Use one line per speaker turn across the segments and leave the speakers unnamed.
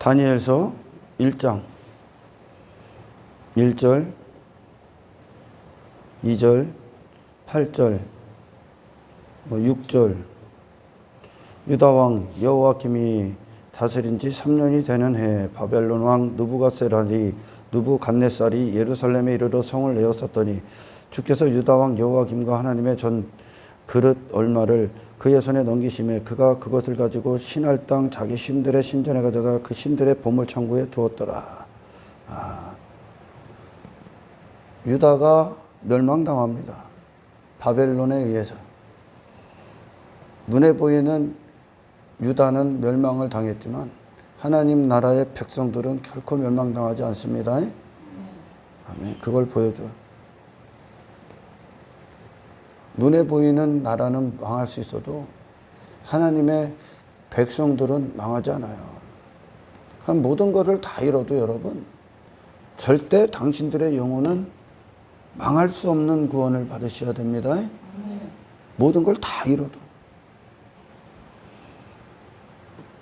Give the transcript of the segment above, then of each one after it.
다니엘서 1장 1절, 2절, 8절, 6절. 유다왕 여호야김이 다스린 지 3년이 되는 해에 바벨론 왕 느부갓네살이 예루살렘에 이르러 성을 에워쌌더니 주께서 유다왕 여호야김과 하나님의 전 그릇 얼마를 그의 손에 넘기심에 그가 그것을 가지고 신할 땅 자기 신들의 신전에 가져다 그 신들의 보물창고에 두었더라. 유다가 멸망당합니다. 바벨론에 의해서. 눈에 보이는 유다는 멸망을 당했지만 하나님 나라의 백성들은 결코 멸망당하지 않습니다. 아멘. 그걸 보여줘요. 눈에 보이는 나라는 망할 수 있어도 하나님의 백성들은 망하지 않아요. 그럼 모든 것을 다 잃어도 여러분, 절대 당신들의 영혼은 망할 수 없는 구원을 받으셔야 됩니다. 모든 걸 다 잃어도.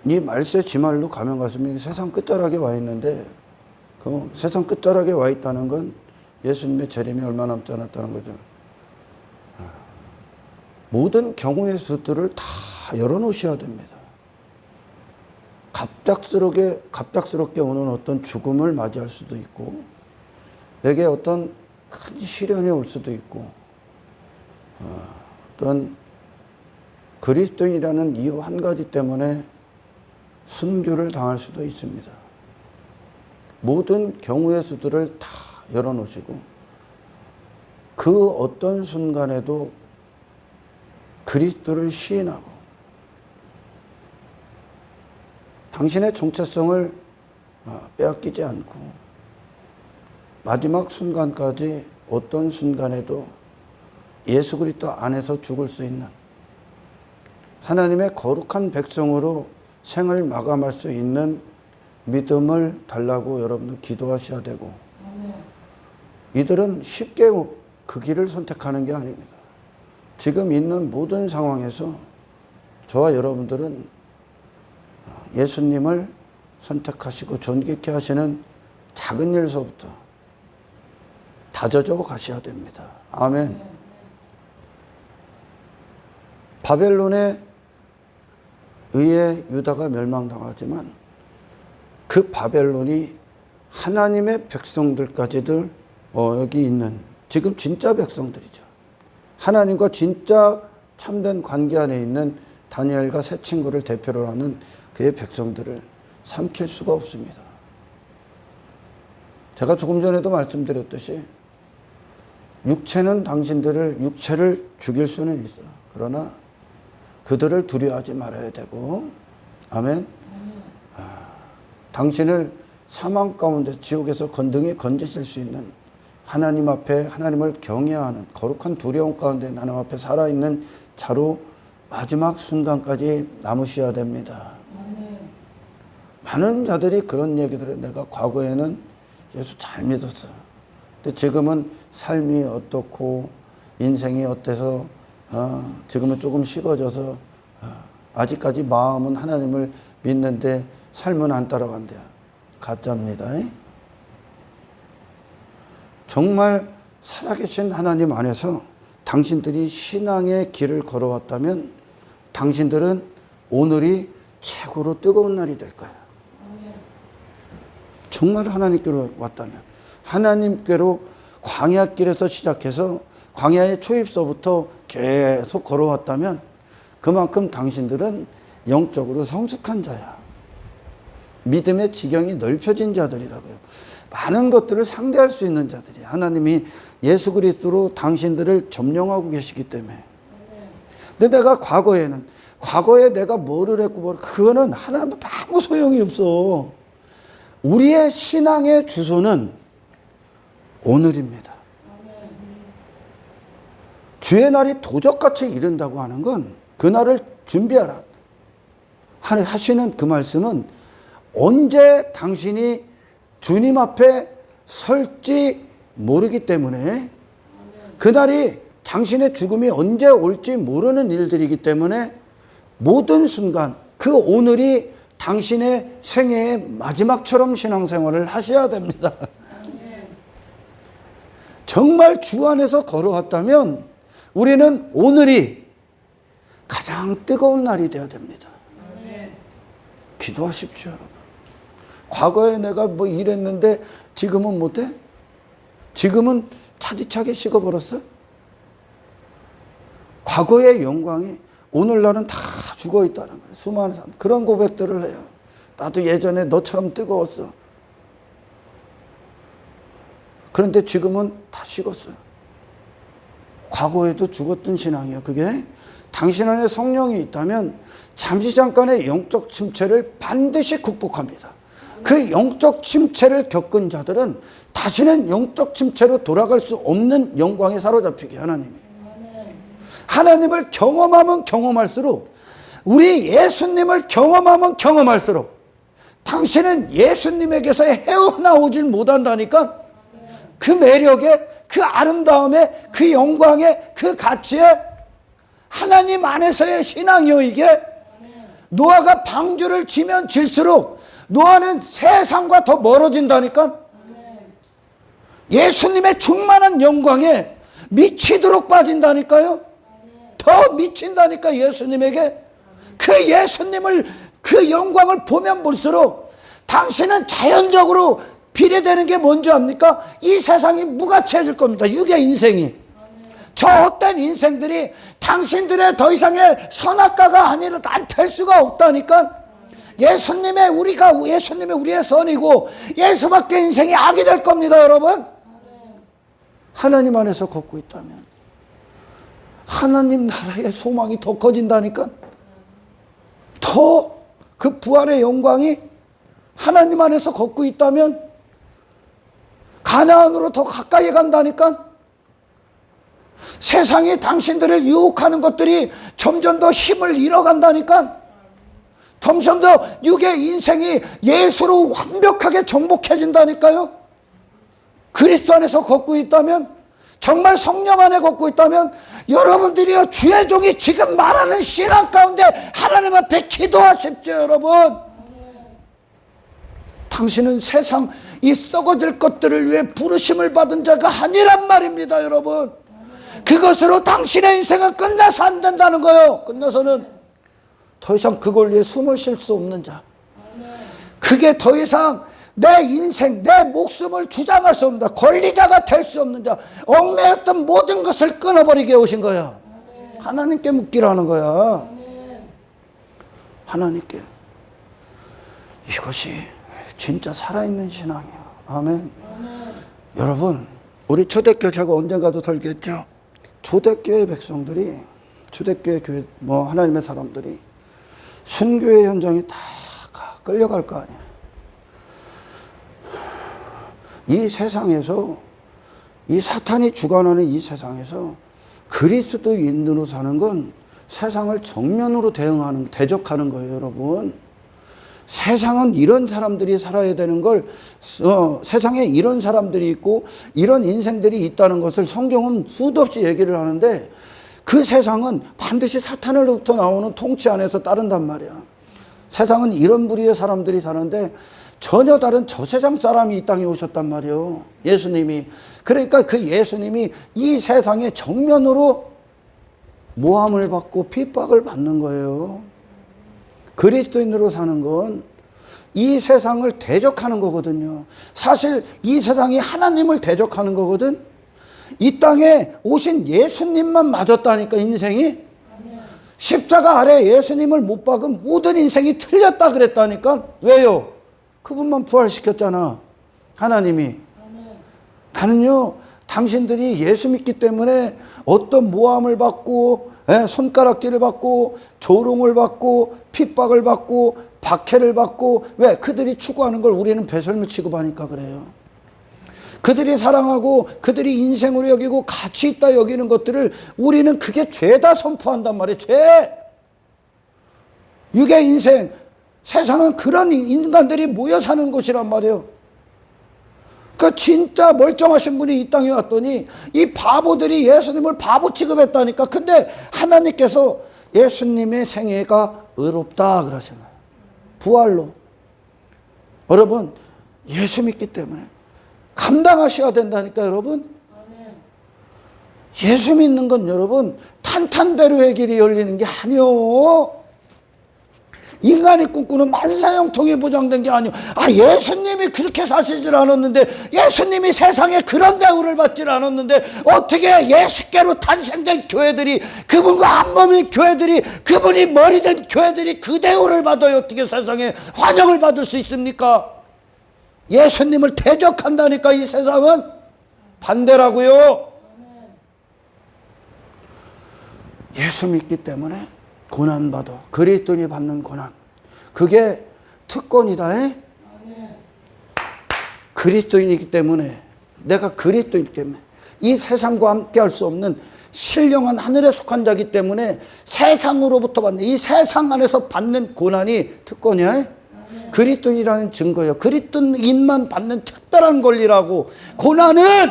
이 말세 지말로 가면 갈수록 세상 끝자락에 와 있는데, 그 세상 끝자락에 와 있다는 건 예수님의 재림이 얼마 남지 않았다는 거죠. 모든 경우의 수들을 다 열어놓으셔야 됩니다. 갑작스럽게 오는 어떤 죽음을 맞이할 수도 있고, 내게 어떤 큰 시련이 올 수도 있고, 어떤 그리스도인이라는 이유 한 가지 때문에 순교를 당할 수도 있습니다. 모든 경우의 수들을 다 열어놓으시고, 그 어떤 순간에도 그리스도를 시인하고 당신의 정체성을 빼앗기지 않고 마지막 순간까지 어떤 순간에도 예수 그리스도 안에서 죽을 수 있는 하나님의 거룩한 백성으로 생을 마감할 수 있는 믿음을 달라고 여러분들 기도하셔야 되고, 이들은 쉽게 그 길을 선택하는 게 아닙니다. 지금 있는 모든 상황에서 저와 여러분들은 예수님을 선택하시고 존귀케 하시는 작은 일서부터 다져져 가셔야 됩니다. 아멘. 바벨론에 의해 유다가 멸망당하지만 그 바벨론이 하나님의 백성들까지들 여기 있는 지금 진짜 백성들이죠. 하나님과 진짜 참된 관계 안에 있는 다니엘과 세 친구를 대표로 하는 그의 백성들을 삼킬 수가 없습니다. 제가 조금 전에도 말씀드렸듯이 육체를 죽일 수는 있어. 그러나 그들을 두려워하지 말아야 되고, 아멘. 당신을 사망 가운데 지옥에서 건등에 건지실 수 있는 하나님 앞에 하나님을 경외하는 거룩한 두려움 가운데 하나님 앞에 살아있는 자로 마지막 순간까지 남으셔야 됩니다. 많은 자들이 그런 얘기들을 내가 과거에는 예수 잘 믿었어요. 근데 지금은 삶이 어떻고 인생이 어때서 지금은 조금 식어져서 아직까지 마음은 하나님을 믿는데 삶은 안 따라간대요. 가짜입니다. 정말 살아계신 하나님 안에서 당신들이 신앙의 길을 걸어왔다면 당신들은 오늘이 최고로 뜨거운 날이 될 거예요. 정말 하나님께로 왔다면, 하나님께로 광야길에서 시작해서 광야의 초입서부터 계속 걸어왔다면 그만큼 당신들은 영적으로 성숙한 자야. 믿음의 지경이 넓혀진 자들이라고요. 많은 것들을 상대할 수 있는 자들이 하나님이 예수 그리스도로 당신들을 점령하고 계시기 때문에. 근데 내가 과거에 내가 뭐를 했고 그거는 하나님 아무 소용이 없어. 우리의 신앙의 주소는 오늘입니다. 주의 날이 도적같이 이른다고 하는 건 그날을 준비하라 하시는 그 말씀은 언제 당신이 주님 앞에 설지 모르기 때문에, 그날이 당신의 죽음이 언제 올지 모르는 일들이기 때문에 모든 순간 그 오늘이 당신의 생애의 마지막처럼 신앙생활을 하셔야 됩니다. 정말 주 안에서 걸어왔다면 우리는 오늘이 가장 뜨거운 날이 되어야 됩니다. 기도하십시오, 여러분. 과거에 내가 뭐 이랬는데 지금은 못해? 지금은 차디차게 식어버렸어? 과거의 영광이 오늘날은 다 죽어있다는 거예요. 수많은 사람 그런 고백들을 해요. 나도 예전에 너처럼 뜨거웠어. 그런데 지금은 다 식었어요. 과거에도 죽었던 신앙이에요. 그게 당신 안에 성령이 있다면 잠시 잠깐의 영적 침체를 반드시 극복합니다. 그 영적 침체를 겪은 자들은 다시는 영적 침체로 돌아갈 수 없는 영광에 사로잡히게 하나님을 경험하면 경험할수록, 우리 예수님을 경험하면 경험할수록 당신은 예수님에게서 헤어나오질 못한다니까. 그 매력에, 그 아름다움에, 그 영광에, 그 가치에 하나님 안에서의 신앙이요. 이게 노아가 방주를 지면 질수록 노아는 세상과 더 멀어진다니까. 예수님의 충만한 영광에 미치도록 빠진다니까요. 더 미친다니까 예수님에게. 그 예수님을, 그 영광을 보면 볼수록 당신은 자연적으로 비례되는 게 뭔지 압니까? 이 세상이 무가치해질 겁니다. 육의 인생이. 저 헛된 인생들이 당신들의 더 이상의 선악과가 아니라 안 될 수가 없다니까. 예수님의 우리의 선이고 예수밖에 인생이 악이 될 겁니다, 여러분. 하나님 안에서 걷고 있다면 하나님 나라의 소망이 더 커진다니까. 더 그 부활의 영광이 하나님 안에서 걷고 있다면 가나안으로 더 가까이 간다니까. 세상이 당신들을 유혹하는 것들이 점점 더 힘을 잃어간다니까. 점점 더 육의 인생이 예수로 완벽하게 정복해진다니까요. 그리스도 안에서 걷고 있다면, 정말 성령 안에 걷고 있다면, 여러분들이요, 주의 종이 지금 말하는 신앙 가운데 하나님 앞에 기도하십시오, 여러분. 당신은 세상 이 썩어질 것들을 위해 부르심을 받은 자가 아니란 말입니다, 여러분. 그것으로 당신의 인생은 끝나서 안 된다는 거예요. 끝나서는 더 이상 그걸 위해 숨을 쉴 수 없는 자. 그게 더 이상 내 인생, 내 목숨을 주장할 수 없는 자, 권리자가 될 수 없는 자, 얽매였던 모든 것을 끊어버리게 오신 거야. 하나님께 묻기라는 거야. 하나님께. 이것이 진짜 살아있는 신앙이야. 아멘. 여러분, 우리 초대교회, 제가 언젠가도 설교했죠. 초대교회 백성들이, 초대교회 교회 하나님의 사람들이 순교의 현장에 다 끌려갈 거 아니야. 이 세상에서, 이 사탄이 주관하는 이 세상에서 그리스도인으로 사는 건 세상을 정면으로 대적하는 거예요, 여러분. 세상은 이런 사람들이 살아야 되는 걸, 세상에 이런 사람들이 있고 이런 인생들이 있다는 것을 성경은 수도 없이 얘기를 하는데, 그 세상은 반드시 사탄으로부터 나오는 통치 안에서 따른단 말이야. 세상은 이런 부류의 사람들이 사는데 전혀 다른 저 세상 사람이 이 땅에 오셨단 말이에요. 예수님이. 그러니까 그 예수님이 이 세상에 정면으로 모함을 받고 핍박을 받는 거예요. 그리스도인으로 사는 건 이 세상을 대적하는 거거든요. 사실 이 세상이 하나님을 대적하는 거거든. 이 땅에 오신 예수님만 맞았다니까, 인생이. 십자가 아래 예수님을 못 박은 모든 인생이 틀렸다 그랬다니까. 왜요? 그분만 부활시켰잖아, 하나님이. 나는요, 당신들이 예수 믿기 때문에 어떤 모함을 받고, 손가락질을 받고, 조롱을 받고, 핍박을 받고, 박해를 받고, 왜? 그들이 추구하는 걸 우리는 배설물 취급하니까 그래요. 그들이 사랑하고 그들이 인생으로 여기고 가치 있다 여기는 것들을 우리는 그게 죄다 선포한단 말이에요. 죄. 육의 인생. 세상은 그런 인간들이 모여 사는 곳이란 말이에요. 그 진짜 멀쩡하신 분이 이 땅에 왔더니 이 바보들이 예수님을 바보 취급했다니까. 근데 하나님께서 예수님의 생애가 의롭다 그러시나요. 부활로. 여러분, 예수 믿기 때문에 감당하셔야 된다니까, 여러분. 예수 믿는 건 여러분, 탄탄대로의 길이 열리는 게 아니요. 인간이 꿈꾸는 만사형통이 보장된 게 아니요. 예수님이 그렇게 사시질 않았는데, 예수님이 세상에 그런 대우를 받질 않았는데, 어떻게 예수께로 탄생된 교회들이, 그분과 한 몸인 교회들이, 그분이 머리 된 교회들이 그 대우를 받아요? 어떻게 세상에 환영을 받을 수 있습니까? 예수님을 대적한다니까. 이 세상은 반대라고요. 예수 믿기 때문에 고난받아. 그리스도인이 받는 고난, 그게 특권이다. 그리스도인이기 때문에, 내가 그리스도이기 때문에, 이 세상과 함께 할 수 없는 신령한 하늘에 속한 자이기 때문에 세상으로부터 받는, 이 세상 안에서 받는 고난이 특권이야. 그리스도인이라는 증거예요. 그리스도인만 받는 특별한 권리라고. 고난은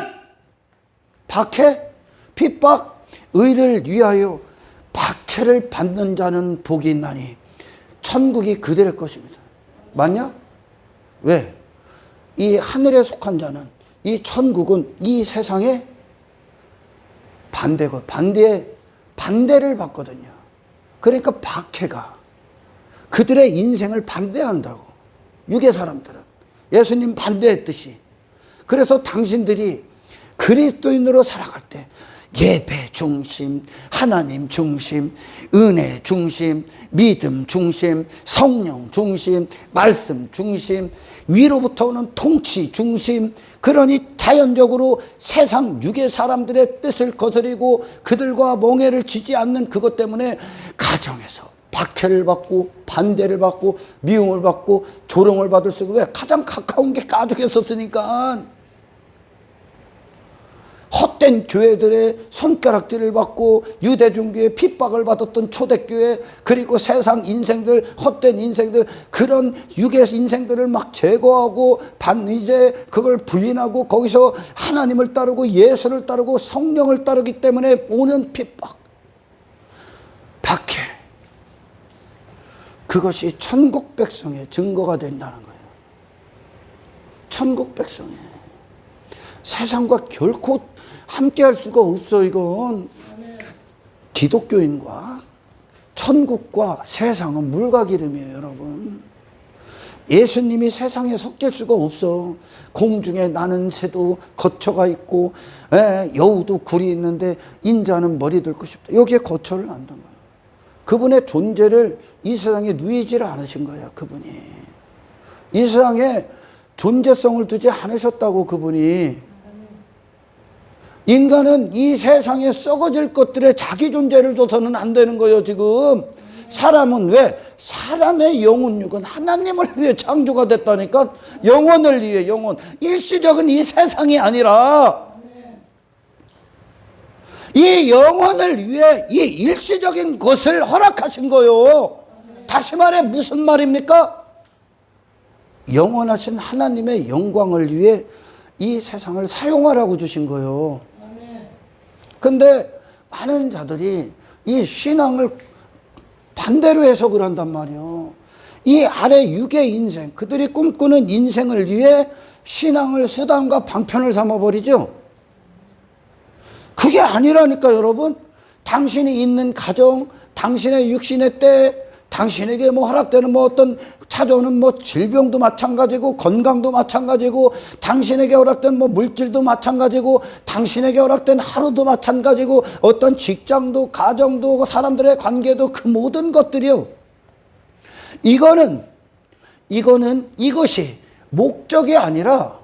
박해, 핍박, 의를 위하여 박해를 받는 자는 복이 있나니 천국이 그들의 것입니다. 맞냐? 왜? 이 하늘에 속한 자는, 이 천국은 이 세상의 반대고, 반대를 받거든요. 그러니까 박해가 그들의 인생을 반대한다고. 유괴 사람들은 예수님 반대했듯이. 그래서 당신들이 그리스도인으로 살아갈 때 예배 중심, 하나님 중심, 은혜 중심, 믿음 중심, 성령 중심, 말씀 중심, 위로부터 오는 통치 중심. 그러니 자연적으로 세상 유괴 사람들의 뜻을 거스리고 그들과 몽해를 지지 않는 그것 때문에 가정에서 박해를 받고 반대를 받고 미움을 받고 조롱을 받을 수 있고. 왜? 가장 가까운 게 가족이었었으니까. 헛된 교회들의 손가락질을 받고 유대종교의 핍박을 받았던 초대교회, 그리고 세상 인생들, 헛된 인생들, 그런 유괴 인생들을 막 제거하고 이제 그걸 부인하고 거기서 하나님을 따르고 예수를 따르고 성령을 따르기 때문에 오는 핍박, 박해, 그것이 천국 백성의 증거가 된다는 거예요. 천국 백성의. 세상과 결코 함께 할 수가 없어. 이건 기독교인과 천국과 세상은 물과 기름이에요, 여러분. 예수님이 세상에 섞일 수가 없어. 공중에 나는 새도 거처가 있고, 여우도 굴이 있는데 인자는 머리 들고 싶다. 여기에 거처를 안 둔 거예요. 그분의 존재를 이 세상에 누이지를 않으신 거예요. 그분이 이 세상에 존재성을 두지 않으셨다고. 그분이. 인간은 이 세상에 썩어질 것들에 자기 존재를 줘서는 안 되는 거예요. 지금 사람은 왜? 사람의 영혼육은 하나님을 위해 창조가 됐다니까. 영혼을 위해. 영혼. 일시적인 이 세상이 아니라 이 영혼을 위해 이 일시적인 것을 허락하신 거예요. 다시 말해 무슨 말입니까? 영원하신 하나님의 영광을 위해 이 세상을 사용하라고 주신 거예요. 근데 많은 자들이 이 신앙을 반대로 해석을 한단 말이에요. 이 아래 육의 인생, 그들이 꿈꾸는 인생을 위해 신앙을 수단과 방편을 삼아버리죠. 그게 아니라니까, 여러분. 당신이 있는 가정, 당신의 육신의 때, 당신에게 허락되는 어떤 찾아오는 질병도 마찬가지고, 건강도 마찬가지고, 당신에게 허락된 물질도 마찬가지고, 당신에게 허락된 하루도 마찬가지고, 어떤 직장도, 가정도, 사람들의 관계도, 그 모든 것들이요. 이것이 목적이 아니라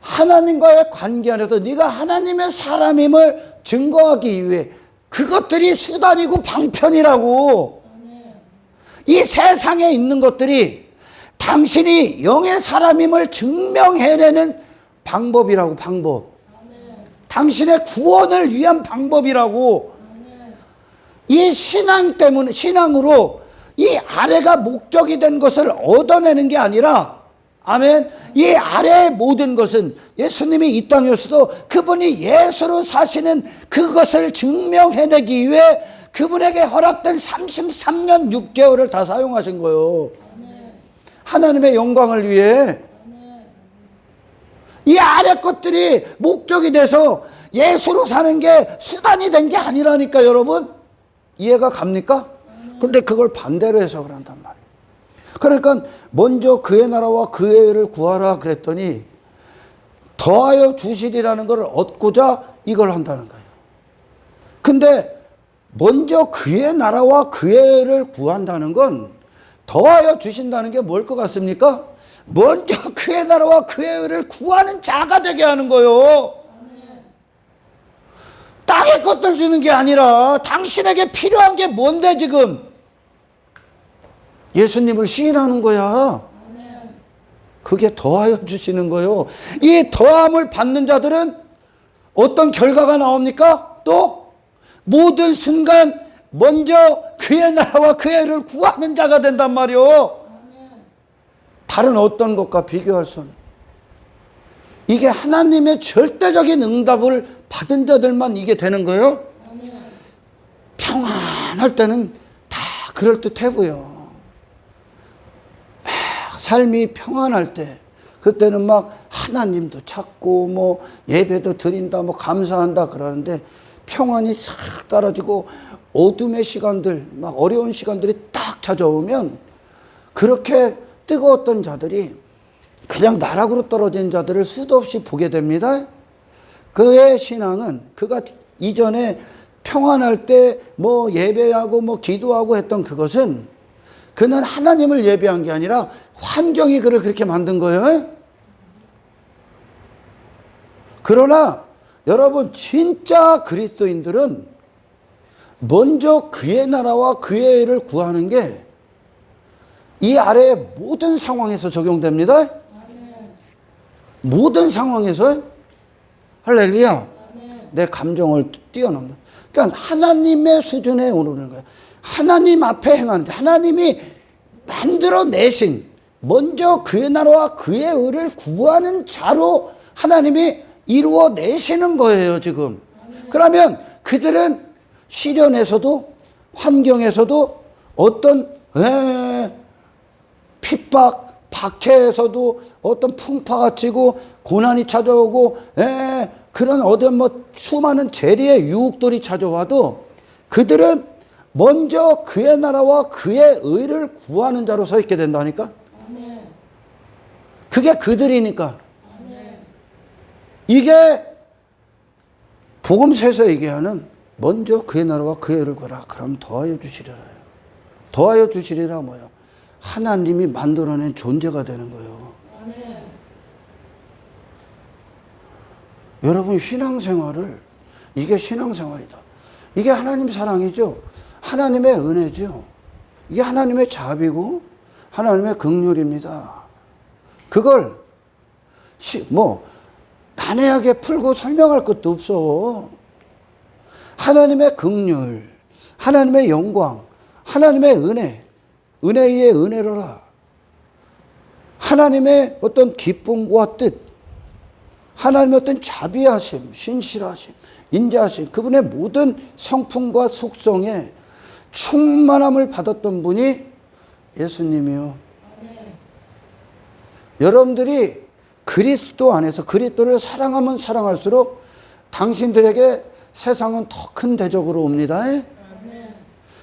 하나님과의 관계 안에서 네가 하나님의 사람임을 증거하기 위해, 그것들이 수단이고 방편이라고. 이 세상에 있는 것들이 당신이 영의 사람임을 증명해내는 방법이라고. 방법. 당신의 구원을 위한 방법이라고. 이 신앙 때문에, 신앙으로 이 아래가 목적이 된 것을 얻어내는 게 아니라, 아멘, 이 아래의 모든 것은 예수님이 이 땅에 오셔서 그분이 예수로 사시는 그것을 증명해내기 위해 그분에게 허락된 33년 6개월을 다 사용하신 거예요. 하나님의 영광을 위해. 이 아래 것들이 목적이 돼서 예수로 사는 게 수단이 된 게 아니라니까 여러분. 이해가 갑니까? 근데 그걸 반대로 해석을 한단 말이에요. 그러니까 먼저 그의 나라와 그의 의를 구하라 그랬더니 더하여 주시리라는 걸 얻고자 이걸 한다는 거예요. 근데 먼저 그의 나라와 그의 의를 구한다는 건 더하여 주신다는 게 뭘 것 같습니까? 먼저 그의 나라와 그의 의를 구하는 자가 되게 하는 거요. 땅의 것들 주는 게 아니라 당신에게 필요한 게 뭔데 지금? 예수님을 시인하는 거야. 그게 더하여 주시는 거요. 이 더함을 받는 자들은 어떤 결과가 나옵니까? 또 모든 순간 먼저 그의 나라와 그의 의를 구하는 자가 된단 말이요. 다른 어떤 것과 비교할 수 없는. 이게 하나님의 절대적인 응답을 받은 자들만 이게 되는 거예요. 평안할 때는 다 그럴듯해 보여. 삶이 평안할 때, 그때는 막 하나님도 찾고 뭐 예배도 드린다 뭐 감사한다 그러는데 평안이 싹 떨어지고 어둠의 시간들, 막 어려운 시간들이 딱 찾아오면 그렇게 뜨거웠던 자들이 그냥 나락으로 떨어진 자들을 수도 없이 보게 됩니다. 그의 신앙은 그가 이전에 평안할 때 뭐 예배하고 뭐 기도하고 했던 그것은 그는 하나님을 예배한 게 아니라 환경이 그를 그렇게 만든 거예요. 그러나 여러분 진짜 그리스도인들은 먼저 그의 나라와 그의 의를 구하는 게 이 아래의 모든 상황에서 적용됩니다. 모든 상황에서. 할렐루야. 내 감정을 뛰어넘는. 그러니까 하나님의 수준에 오르는 거예요. 하나님 앞에 행하는, 하나님이 만들어내신 먼저 그의 나라와 그의 의를 구하는 자로 하나님이 이루어내시는 거예요 지금. 그러면 그들은 시련에서도 환경에서도 어떤 핍박, 박해에서도 어떤 풍파가 치고 고난이 찾아오고 그런 어떤 뭐 수많은 재리의 유혹들이 찾아와도 그들은 먼저 그의 나라와 그의 의를 구하는 자로 서 있게 된다니까. 그게 그들이니까. 이게 복음서에서 얘기하는 먼저 그의 나라와 그의 의를 구하라. 그럼 더하여 주시리라요. 더하여 주시리라 뭐예요? 하나님이 만들어낸 존재가 되는 거예요. 여러분 신앙생활을, 이게 신앙생활이다. 이게 하나님 사랑이죠. 하나님의 은혜죠. 이게 하나님의 자비고 하나님의 긍휼입니다. 그걸 뭐 난해하게 풀고 설명할 것도 없어. 하나님의 긍휼, 하나님의 영광, 하나님의 은혜, 은혜 위에 은혜로라. 하나님의 어떤 기쁨과 뜻, 하나님의 어떤 자비하심, 신실하심, 인자하심, 그분의 모든 성품과 속성에 충만함을 받았던 분이 예수님이요. 여러분들이 그리스도 안에서 그리스도를 사랑하면 사랑할수록 당신들에게 세상은 더 큰 대적으로 옵니다.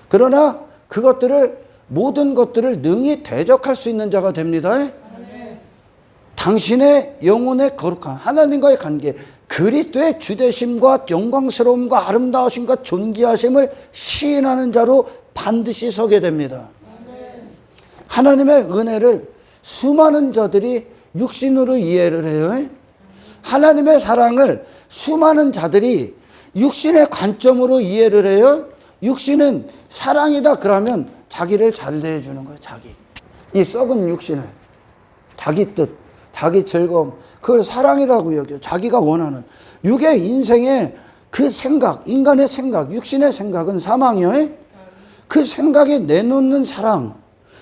그러나 그것들을, 모든 것들을 능히 대적할 수 있는 자가 됩니다. 당신의 영혼의 거룩한 하나님과의 관계, 그리스도의 주되심과 영광스러움과 아름다우심과 존귀하심을 시인하는 자로 반드시 서게 됩니다. 하나님의 은혜를 수많은 자들이 육신으로 이해를 해요. 하나님의 사랑을 수많은 자들이 육신의 관점으로 이해를 해요. 육신은 사랑이다 그러면 자기를 잘 대해주는 거예요. 자기. 이 썩은 육신을. 자기 뜻, 자기 즐거움, 그걸 사랑이라고 여겨요. 자기가 원하는. 이게 인생의 그 생각, 인간의 생각, 육신의 생각은 사망이에요. 그 생각이 내놓는 사랑,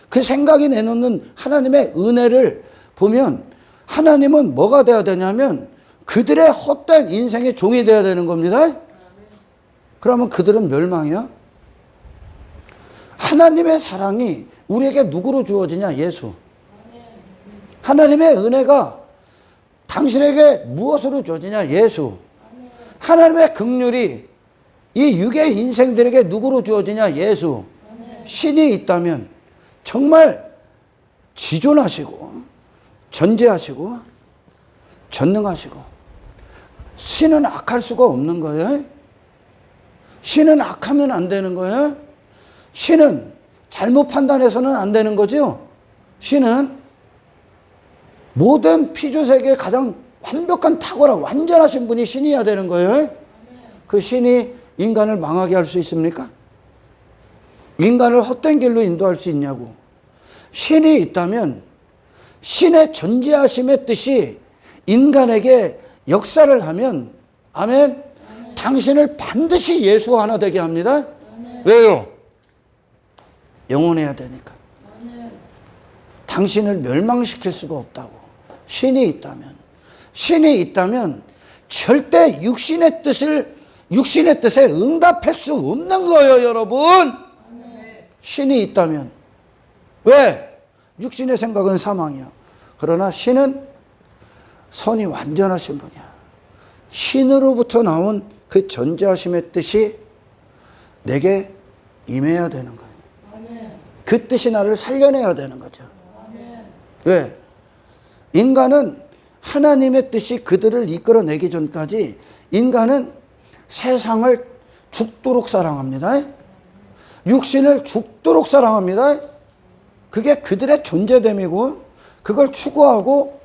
그 생각이 내놓는 하나님의 은혜를 보면 하나님은 뭐가 돼야 되냐면 그들의 헛된 인생의 종이 돼야 되는 겁니다. 그러면 그들은 멸망이야. 하나님의 사랑이 우리에게 누구로 주어지냐? 예수. 하나님의 은혜가 당신에게 무엇으로 주어지냐? 예수. 하나님의 긍휼이 이 육의 인생들에게 누구로 주어지냐? 예수. 신이 있다면 정말 지존하시고 전제하시고 전능하시고 신은 악할 수가 없는 거예요. 신은 악하면 안 되는 거예요. 신은 잘못 판단해서는 안 되는 거죠. 신은 모든 피조세계에 가장 완벽한 탁월한 완전하신 분이 신이어야 되는 거예요. 그 신이 인간을 망하게 할 수 있습니까? 인간을 헛된 길로 인도할 수 있냐고. 신이 있다면 신의 전지하심의 뜻이 인간에게 역사를 하면 아멘. 당신을 반드시 예수 하나 되게 합니다. 왜요? 영원해야 되니까. 당신을 멸망시킬 수가 없다고. 신이 있다면 절대 육신의 뜻에 응답할 수 없는 거예요, 여러분. 신이 있다면. 왜? 육신의 생각은 사망이야. 그러나 신은 선이 완전하신 분이야. 신으로부터 나온 그 전지하심의 뜻이 내게 임해야 되는 거예요. 그 뜻이 나를 살려내야 되는 거죠. 왜? 인간은 하나님의 뜻이 그들을 이끌어내기 전까지 인간은 세상을 죽도록 사랑합니다. 육신을 죽도록 사랑합니다. 그게 그들의 존재됨이고 그걸 추구하고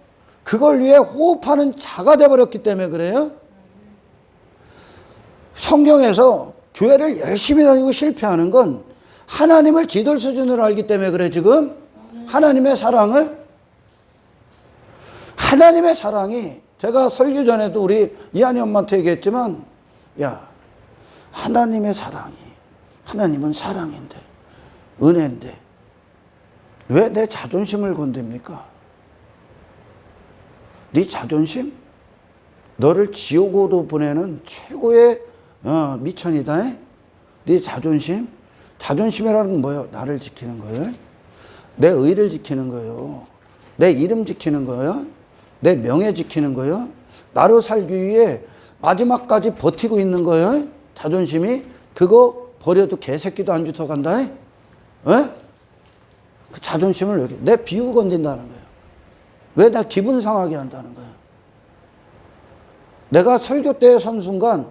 그걸 위해 호흡하는 자가 되어버렸기 때문에 그래요. 성경에서 교회를 열심히 다니고 실패하는 건 하나님을 지돌 수준으로 알기 때문에 그래. 지금 하나님의 사랑이 제가 설교 전에도 우리 이한이 엄마한테 얘기했지만 야, 하나님은 사랑인데 은혜인데 왜 내 자존심을 건듭니까? 네 자존심? 너를 지옥으로 보내는 최고의 미천이다. 네 자존심? 자존심이라는 건 뭐예요? 나를 지키는 거예요. 내 의를 지키는 거예요. 내 이름 지키는 거예요. 내 명예 지키는 거예요. 나로 살기 위해 마지막까지 버티고 있는 거예요. 자존심이. 그거 버려도 개새끼도 안 주워간다. 그 자존심을 왜 내 비유 건진다는 거예요. 왜 나 기분 상하게 한다는 거예요. 내가 설교 때에 선 순간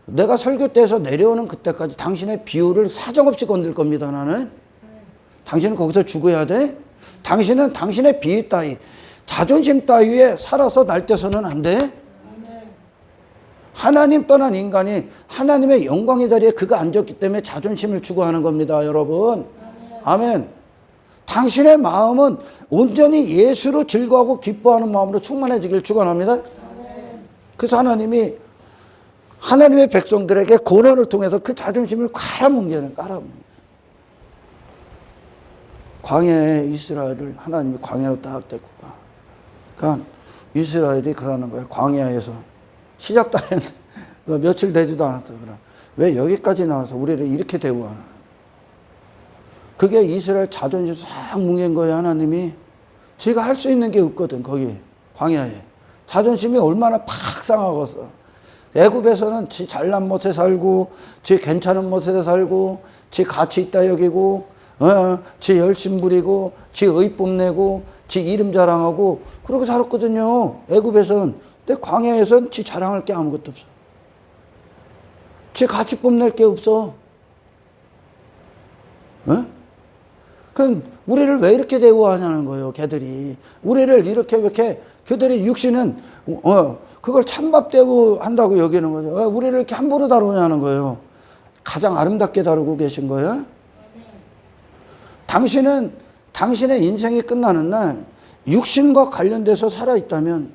내가 설교 때에서 내려오는 그때까지 당신의 비유를 사정없이 건들 겁니다. 나는. 당신은 거기서 죽어야 돼. 당신은 당신의 비유 따위 자존심 따위에 살아서 날뛰어서는 안 돼. 하나님 떠난 인간이 하나님의 영광의 자리에 그가 앉았기 때문에 자존심을 추구하는 겁니다. 여러분. 아멘. 당신의 마음은 온전히 예수로 즐거워하고 기뻐하는 마음으로 충만해지길 축원합니다. 그래서 하나님의 백성들에게 고난을 통해서 그 자존심을 깔아뭉개는. 광야의 이스라엘을 하나님이 광야로 딱 데리고 가. 그러니까 이스라엘이 그러는 거예요. 광야에서 시작도 안 했는데 며칠 되지도 않았어. 왜 여기까지 나와서 우리를 이렇게 대우하나? 그게 이스라엘 자존심 싹 뭉갠 거예요. 하나님이. 제가 할 수 있는 게 없거든. 거기 광야에 자존심이 얼마나 팍 상하겠어. 애굽에서는 지 잘난 못해 살고 지 괜찮은 못해 살고 지 가치 있다 여기고 지 열심 부리고 지 의쁨 내고 지 이름 자랑하고 그러고 살았거든요. 애굽에서는. 근데 광야에서는 지 자랑할 게 아무것도 없어. 지 가치 뽐낼 게 없어. 그럼 우리를 왜 이렇게 대우하냐는 거예요. 걔들이 우리를 이렇게 그들이 육신은 그걸 찬밥 대우한다고 여기는 거죠. 왜 우리를 이렇게 함부로 다루냐는 거예요. 가장 아름답게 다루고 계신 거예요. 당신은 당신의 인생이 끝나는 날 육신과 관련돼서 살아있다면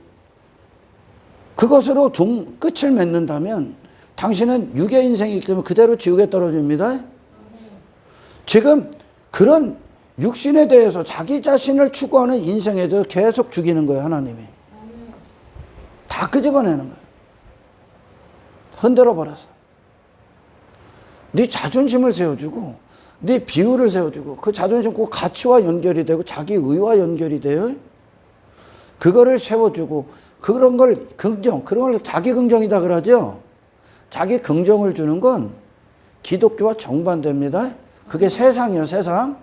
그것으로 끝을 맺는다면 당신은 육의 인생이기 때문에 그대로 지옥에 떨어집니다. 지금 그런 육신에 대해서 자기 자신을 추구하는 인생에 대해서 계속 죽이는 거예요. 하나님이. 다 끄집어내는 거예요. 흔들어 버렸어. 네 자존심을 세워주고 네 비유를 세워주고 그 자존심 꼭 가치와 연결이 되고 자기 의와 연결이 돼요. 그거를 세워주고 그런 걸 긍정, 그런 걸 자기 긍정이다 그러죠. 자기 긍정을 주는 건 기독교와 정반대입니다. 그게 세상이요, 세상.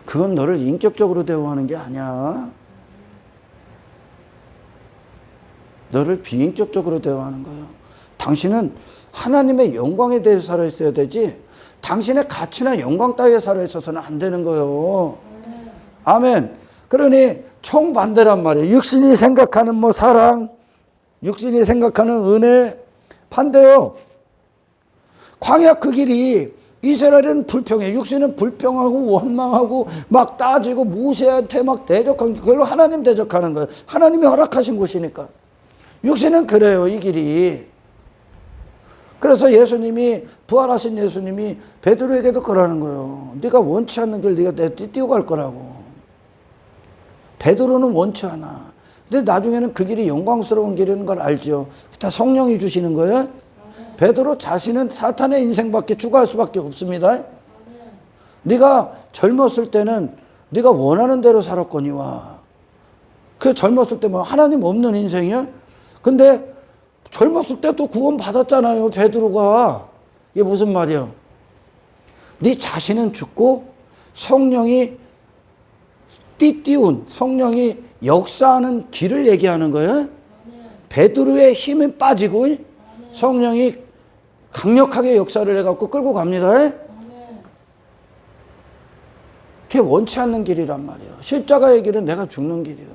그건 너를 인격적으로 대우하는 게 아니야. 너를 비인격적으로 대우하는 거예요. 당신은 하나님의 영광에 대해서 살아있어야 되지 당신의 가치나 영광 따위에 살아있어서는 안 되는 거예요. 아멘. 그러니 총반대란 말이에요. 육신이 생각하는 뭐 사랑, 육신이 생각하는 은혜, 반대요. 광야 그 길이 이스라엘은 불평해. 육신은 불평하고 원망하고 막 따지고 모세한테 막 대적하는, 그걸로 하나님 대적하는 거예요. 하나님이 허락하신 곳이니까. 육신은 그래요, 이 길이. 그래서 예수님이, 부활하신 예수님이 베드로에게도 그러는 거예요. 네가 원치 않는 길 네가 띄워갈 거라고. 베드로는 원치 않아. 근데 나중에는 그 길이 영광스러운 길인 걸 알죠. 다 성령이 주시는 거예요. 베드로 자신은 사탄의 인생밖에 추구할 수밖에 없습니다. 네가 젊었을 때는 네가 원하는 대로 살았거니와. 그 젊었을 때 뭐 하나님 없는 인생이야? 근데 젊었을 때 또 구원 받았잖아요, 베드로가. 이게 무슨 말이야? 네 자신은 죽고 성령이 띠띠운, 성령이 역사하는 길을 얘기하는 거예요. 베드로의 힘이 빠지고 성령이 강력하게 역사를 해갖고 끌고 갑니다. 그게 원치 않는 길이란 말이에요. 십자가의 길은 내가 죽는 길이에요.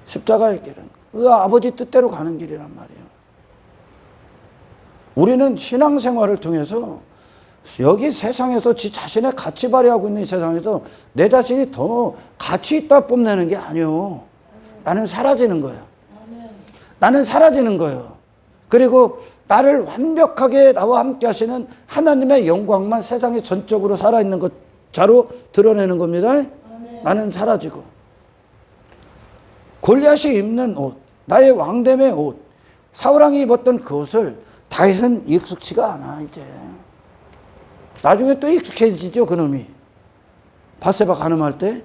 십자가의 길은 그 아버지 뜻대로 가는 길이란 말이에요. 우리는 신앙생활을 통해서 여기 세상에서 지 자신의 가치 발휘하고 있는 이 세상에서 내 자신이 더 가치 있다 뽐내는 게 아니에요. 나는 사라지는 거예요. 나는 사라지는 거예요. 그리고 나를 완벽하게 나와 함께 하시는 하나님의 영광만 세상에 전적으로 살아있는 것자로 드러내는 겁니다. 나는 사라지고. 골리앗이 입는 옷, 나의 왕됨의 옷, 사울왕이 입었던 그 옷을 다윗은 익숙치가 않아 이제. 나중에 또 익숙해지죠 그놈이. 밧세바 간음할 때.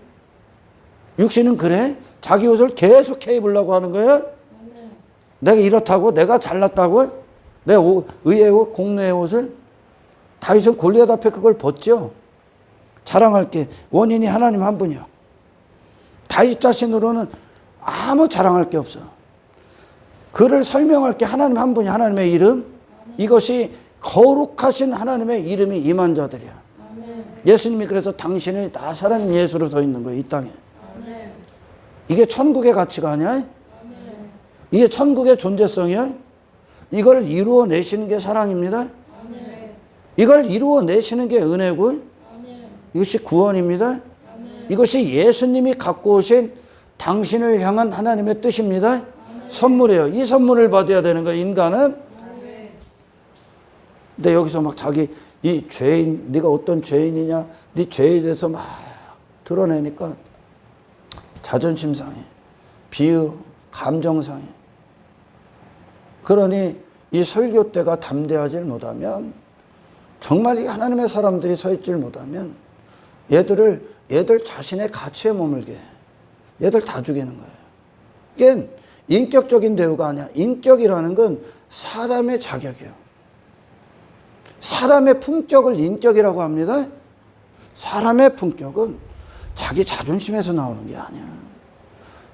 육신은 그래? 자기 옷을 계속 해 입으려고 하는 거예요. 내가 이렇다고? 내가 잘났다고? 내 의의 옷, 공내의 옷을? 다윗은 골리앗 앞에 그걸 벗죠. 자랑할 게 원인이 하나님 한 분이요. 다윗 자신으로는 아무 자랑할 게 없어. 그를 설명할 게 하나님 한 분이, 하나님의 이름. 이것이 거룩하신 하나님의 이름이 임한 자들이야. 예수님이 그래서 당신의 나사렛 예수로 서 있는 거예요, 이 땅에. 이게 천국의 가치가 아니야? 이게 천국의 존재성이야? 이걸 이루어내시는 게 사랑입니다. 이걸 이루어내시는 게 은혜고, 이것이 구원입니다. 이것이 예수님이 갖고 오신 당신을 향한 하나님의 뜻입니다. 선물이에요. 이 선물을 받아야 되는 거예요, 인간은. 근데 여기서 막 자기 이 죄인, 네가 어떤 죄인이냐, 네 죄에 대해서 막 드러내니까 자존심 상해, 비유, 감정 상해. 그러니 이 설교 때가 담대하지 못하면, 정말 이 하나님의 사람들이 서 있질 못하면 얘들 자신의 가치에 머물게 해. 얘들 다 죽이는 거예요. 이게 인격적인 대우가 아니야. 인격이라는 건 사람의 자격이에요. 사람의 품격을 인격이라고 합니다. 사람의 품격은 자기 자존심에서 나오는 게 아니야.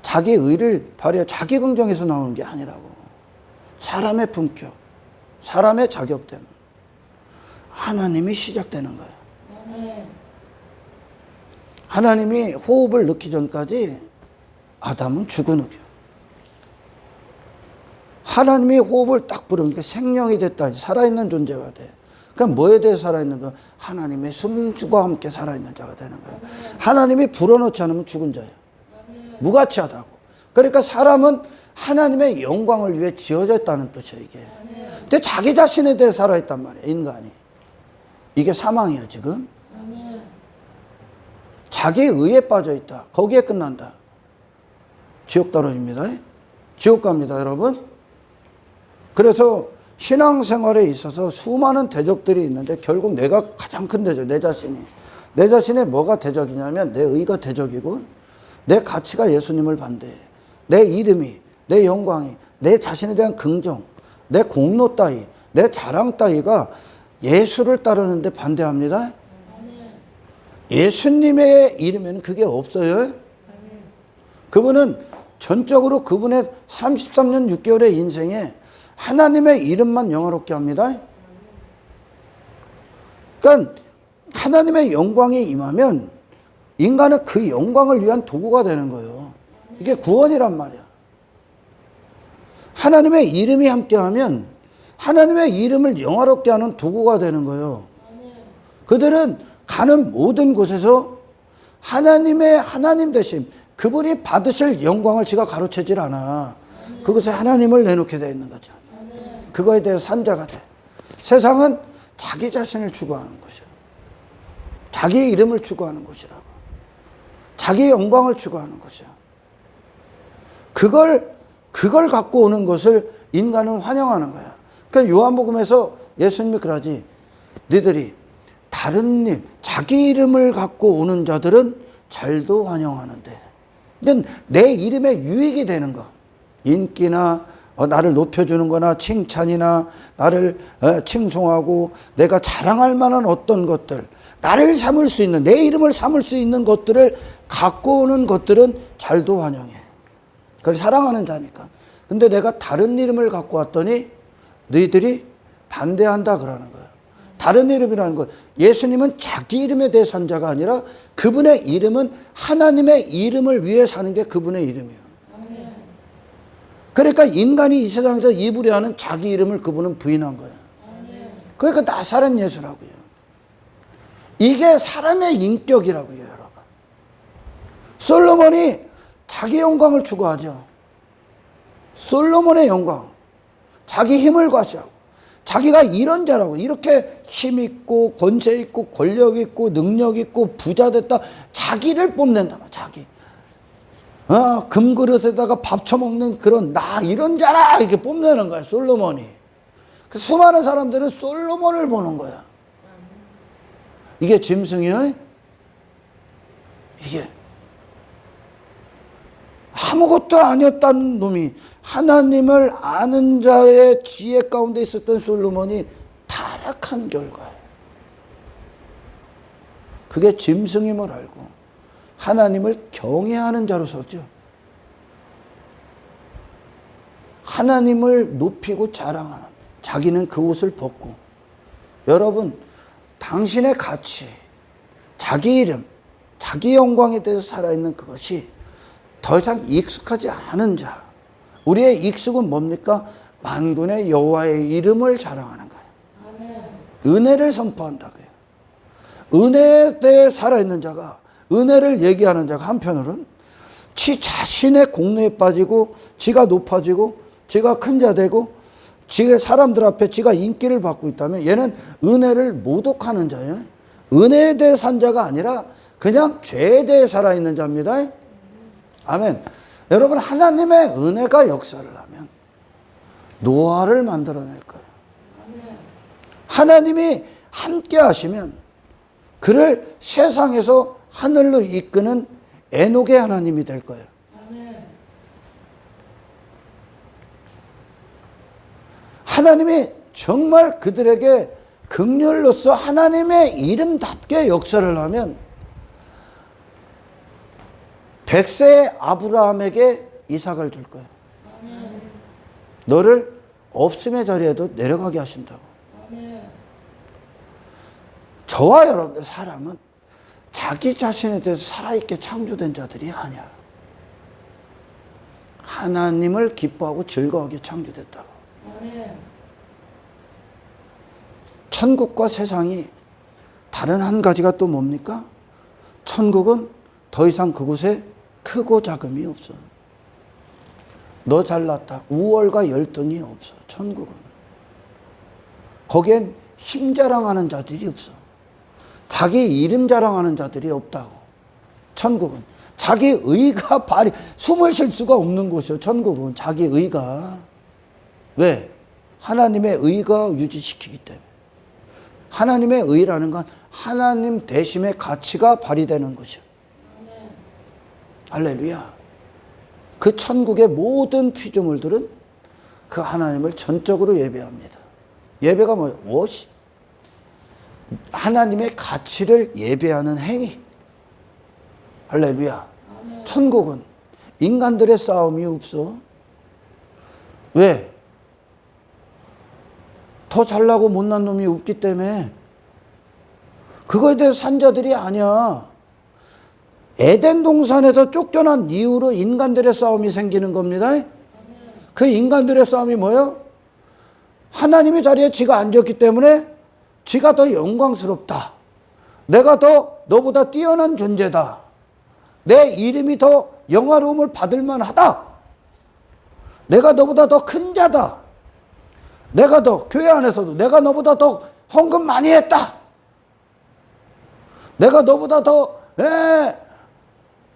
자기 의를 발휘해 자기 긍정에서 나오는 게 아니라고. 사람의 품격, 사람의 자격 때문에 하나님이 시작되는 거예요. 하나님이 호흡을 넣기 전까지 아담은 죽은 흙이야. 하나님이 호흡을 딱 부르니까 생명이 됐다. 살아있는 존재가 돼. 그럼 뭐에 대해 살아있는 거야? 하나님의 숨과 함께 살아있는 자가 되는 거야. 하나님이 불어넣지 않으면 죽은 자예요. 무가치하다고. 그러니까 사람은 하나님의 영광을 위해 지어져 있다는 뜻이에요, 이게. 근데 자기 자신에 대해 살아있단 말이에요, 인간이. 이게 사망이에요, 지금. 자기 의에 빠져 있다. 거기에 끝난다. 지옥 떨어집니다. 지옥 갑니다, 여러분. 그래서 신앙생활에 있어서 수많은 대적들이 있는데 결국 내가 가장 큰 대적, 내 자신이. 내 자신의 뭐가 대적이냐면 내 의가 대적이고 내 가치가 예수님을 반대해. 내 이름이, 내 영광이, 내 자신에 대한 긍정, 내 공로 따위, 내 자랑 따위가 예수를 따르는데 반대합니다. 예수님의 이름에는 그게 없어요. 그분은 전적으로 그분의 33년 6개월의 인생에 하나님의 이름만 영화롭게 합니다. 그러니까 하나님의 영광이 임하면 인간은 그 영광을 위한 도구가 되는 거예요. 이게 구원이란 말이야. 하나님의 이름이 함께하면 하나님의 이름을 영화롭게 하는 도구가 되는 거예요. 그들은 가는 모든 곳에서 하나님의 하나님 되심, 그분이 받으실 영광을 지가 가로채질 않아. 그것에 하나님을 내놓게 되어 있는 거죠. 그거에 대해 산자가 돼. 세상은 자기 자신을 추구하는 것이야. 자기 이름을 추구하는 것이라고. 자기 영광을 추구하는 것이야. 그걸 갖고 오는 것을 인간은 환영하는 거야. 그러니까 요한복음에서 예수님이 그러지. 너희들이 다른 님, 자기 이름을 갖고 오는 자들은 잘도 환영하는데. 내 이름에 유익이 되는 거. 인기나 나를 높여주는 거나 칭찬이나 나를 칭송하고 내가 자랑할 만한 어떤 것들, 나를 삼을 수 있는, 내 이름을 삼을 수 있는 것들을 갖고 오는 것들은 잘도 환영해. 그걸 사랑하는 자니까. 근데 내가 다른 이름을 갖고 왔더니 너희들이 반대한다 그러는 거예요. 다른 이름이라는 것. 예수님은 자기 이름에 대해 산 자가 아니라 그분의 이름은 하나님의 이름을 위해 사는 게 그분의 이름이에요. 그러니까 인간이 이 세상에서 입으려 하는 자기 이름을 그분은 부인한 거예요. 그러니까 나사렛 예수라고요. 이게 사람의 인격이라고요, 여러분. 솔로몬이 자기 영광을 추구하죠. 솔로몬의 영광. 자기 힘을 과시하고. 자기가 이런 자라고. 이렇게 힘 있고 권세 있고 권력 있고 능력 있고 부자 됐다. 자기를 뽐낸다. 자기. 금그릇에다가 밥 처먹는 그런 나 이런 자라 이렇게 뽐내는 거야. 솔로몬이. 그 수많은 사람들은 솔로몬을 보는 거야. 이게 짐승이에요? 이게 아무것도 아니었다는 놈이 하나님을 아는 자의 지혜 가운데 있었던 솔로몬이 타락한 결과예요. 그게 짐승임을 알고 하나님을 경외하는 자로 섰죠. 하나님을 높이고 자랑하는, 자기는 그 옷을 벗고. 여러분, 당신의 가치, 자기 이름, 자기 영광에 대해서 살아있는 그것이 더 이상 익숙하지 않은 자. 우리의 익숙은 뭡니까? 만군의 여호와의 이름을 자랑하는 거예요. 은혜를 선포한다고요. 은혜에 대해 살아있는 자가, 은혜를 얘기하는 자가 한편으로는 지 자신의 공로에 빠지고 지가 높아지고 지가 큰 자 되고 지가 사람들 앞에 지가 인기를 받고 있다면 얘는 은혜를 모독하는 자예요. 은혜에 대해 산 자가 아니라 그냥 죄에 대해 살아있는 자입니다. 아멘. 여러분, 하나님의 은혜가 역사를 하면 노아를 만들어낼 거예요. 하나님이 함께 하시면 그를 세상에서 하늘로 이끄는 에녹의 하나님이 될 거예요. 하나님이 정말 그들에게 긍휼로서 하나님의 이름답게 역사를 하면 100세의 아브라함에게 이삭을 줄 거예요. 너를 없음의 자리에도 내려가게 하신다고. 저와 여러분들 사람은 자기 자신에 대해서 살아있게 창조된 자들이 아니야. 하나님을 기뻐하고 즐거워하게 창조됐다고. 천국과 세상이 다른 한 가지가 또 뭡니까? 천국은 더 이상 그곳에 크고 작음이 없어. 너 잘났다. 우월과 열등이 없어. 천국은. 거기엔 힘 자랑하는 자들이 없어. 자기 이름 자랑하는 자들이 없다고. 천국은. 자기 의가 숨을 쉴 수가 없는 곳이요. 천국은. 자기 의가. 왜? 하나님의 의가 유지시키기 때문에. 하나님의 의라는 건 하나님 대심의 가치가 발휘되는 거죠. 할렐루야. 그 천국의 모든 피조물들은 그 하나님을 전적으로 예배합니다. 예배가 뭐예요? 워십. 하나님의 가치를 예배하는 행위. 할렐루야. 천국은 인간들의 싸움이 없어. 왜? 더 잘나고 못난 놈이 없기 때문에. 그거에 대해서 산자들이 아니야. 에덴 동산에서 쫓겨난 이후로 인간들의 싸움이 생기는 겁니다. 그 인간들의 싸움이 뭐예요? 하나님의 자리에 지가 앉았기 때문에 지가 더 영광스럽다. 내가 더 너보다 뛰어난 존재다. 내 이름이 더 영화로움을 받을 만하다. 내가 너보다 더 큰 자다. 내가 더 교회 안에서도 내가 너보다 더 헌금 많이 했다. 내가 너보다 더